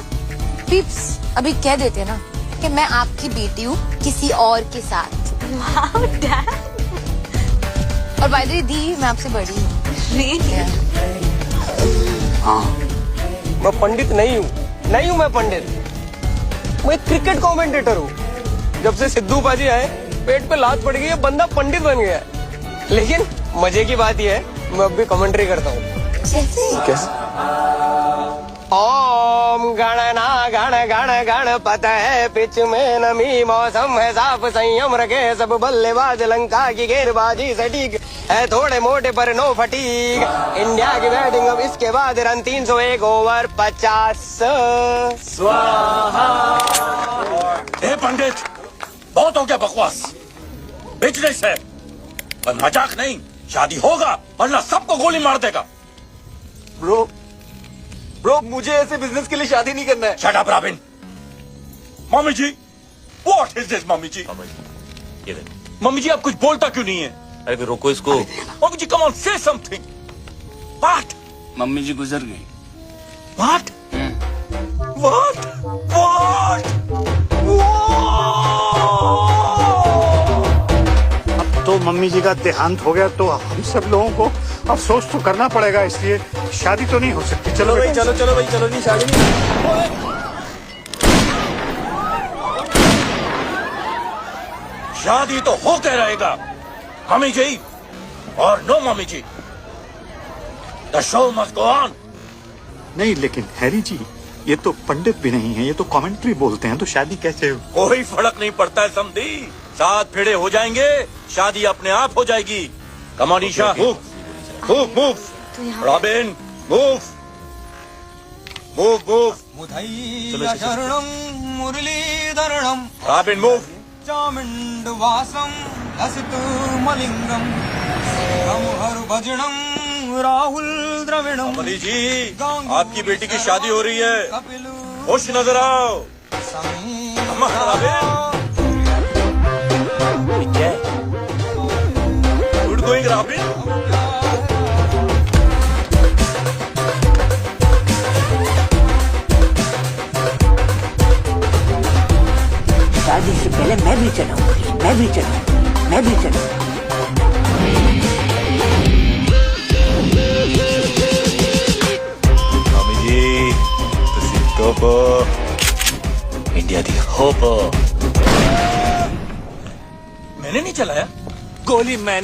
पीप्स अभी कह देते हैं ना कि मैं आपकी बेटी हूँ किसी और के साथ। Wow, Dad. और by the way, दी मैं आपसे बड़ी हूँ। Really? हाँ। मैं पंडित नहीं हूँ मैं पंडित। मैं क्रिकेट कमेंटेटर हूँ। जब से सिद्धू पाजी आए पेट पे लात पड़ गई है, बंदा पंडित बन गया है। लेकिन मजे की बात यह है मैं अब भी कमेंट्री करता हूँ। कैसे? ओम गणना गण गण गणपत है पिच में नमी मौसम है साफ संयम रखे सब बल्लेबाज लंका की गेंदबाजी सटीक है थोड़े मोटे पर नो फटीक। इंडिया की बैटिंग अब इसके बाद रन 301 ओवर 50 स्वाहा। ए पंडित, बहुत हो गया बकवास। बिजनेस है पर मजाक नहीं। शादी होगा वरना सबको गोली मार देगा। ब्रो मुझे ऐसे बिजनेस के लिए शादी नहीं करना है। Shut up Robin. Mummy ji, what is this mummy ji? ये देख। मम्मी जी आप कुछ बोलता क्यों नहीं है? अरे फिर रोको इसको। Mummy ji come on say something. What? Mummy ji गुजर गई। व्हाट? व्हाट? व्हाट? अब तो मम्मी जी का देहांत हो गया तो हम सब लोगों को अफसोस तो करना पड़ेगा, इसलिए शादी तो नहीं हो सकती। चलो भाई, चलो नहीं शादी नहीं। शादी तो होते रहेगा मम्मी जी और नो मम्मी जी। The show must go on. नहीं लेकिन हैरी जी, ये तो पंडित भी नहीं है, ये तो कमेंट्री बोलते हैं, तो शादी कैसे हो? कोई फर्क नहीं पड़ता है समधी। 7 फेरे हो जाएंगे, शादी अपने आप हो जाएगी। Come on Isha, move. Robin move. शरणम मुरलीधरणम रॉबिन मूव। चामुंडवासम लसित मलिंगम हर भजनम राहुल द्रविणम। अमरी जी आपकी बेटी की शादी हो रही है, खुश नजर आओ। Good going robin. शादी से पहले मैं भी चलाऊंगी। मैं भी चली। मामी जी तुसी टोपो इंडिया दी होपो। मैंने नहीं चलाया गोली, मैंने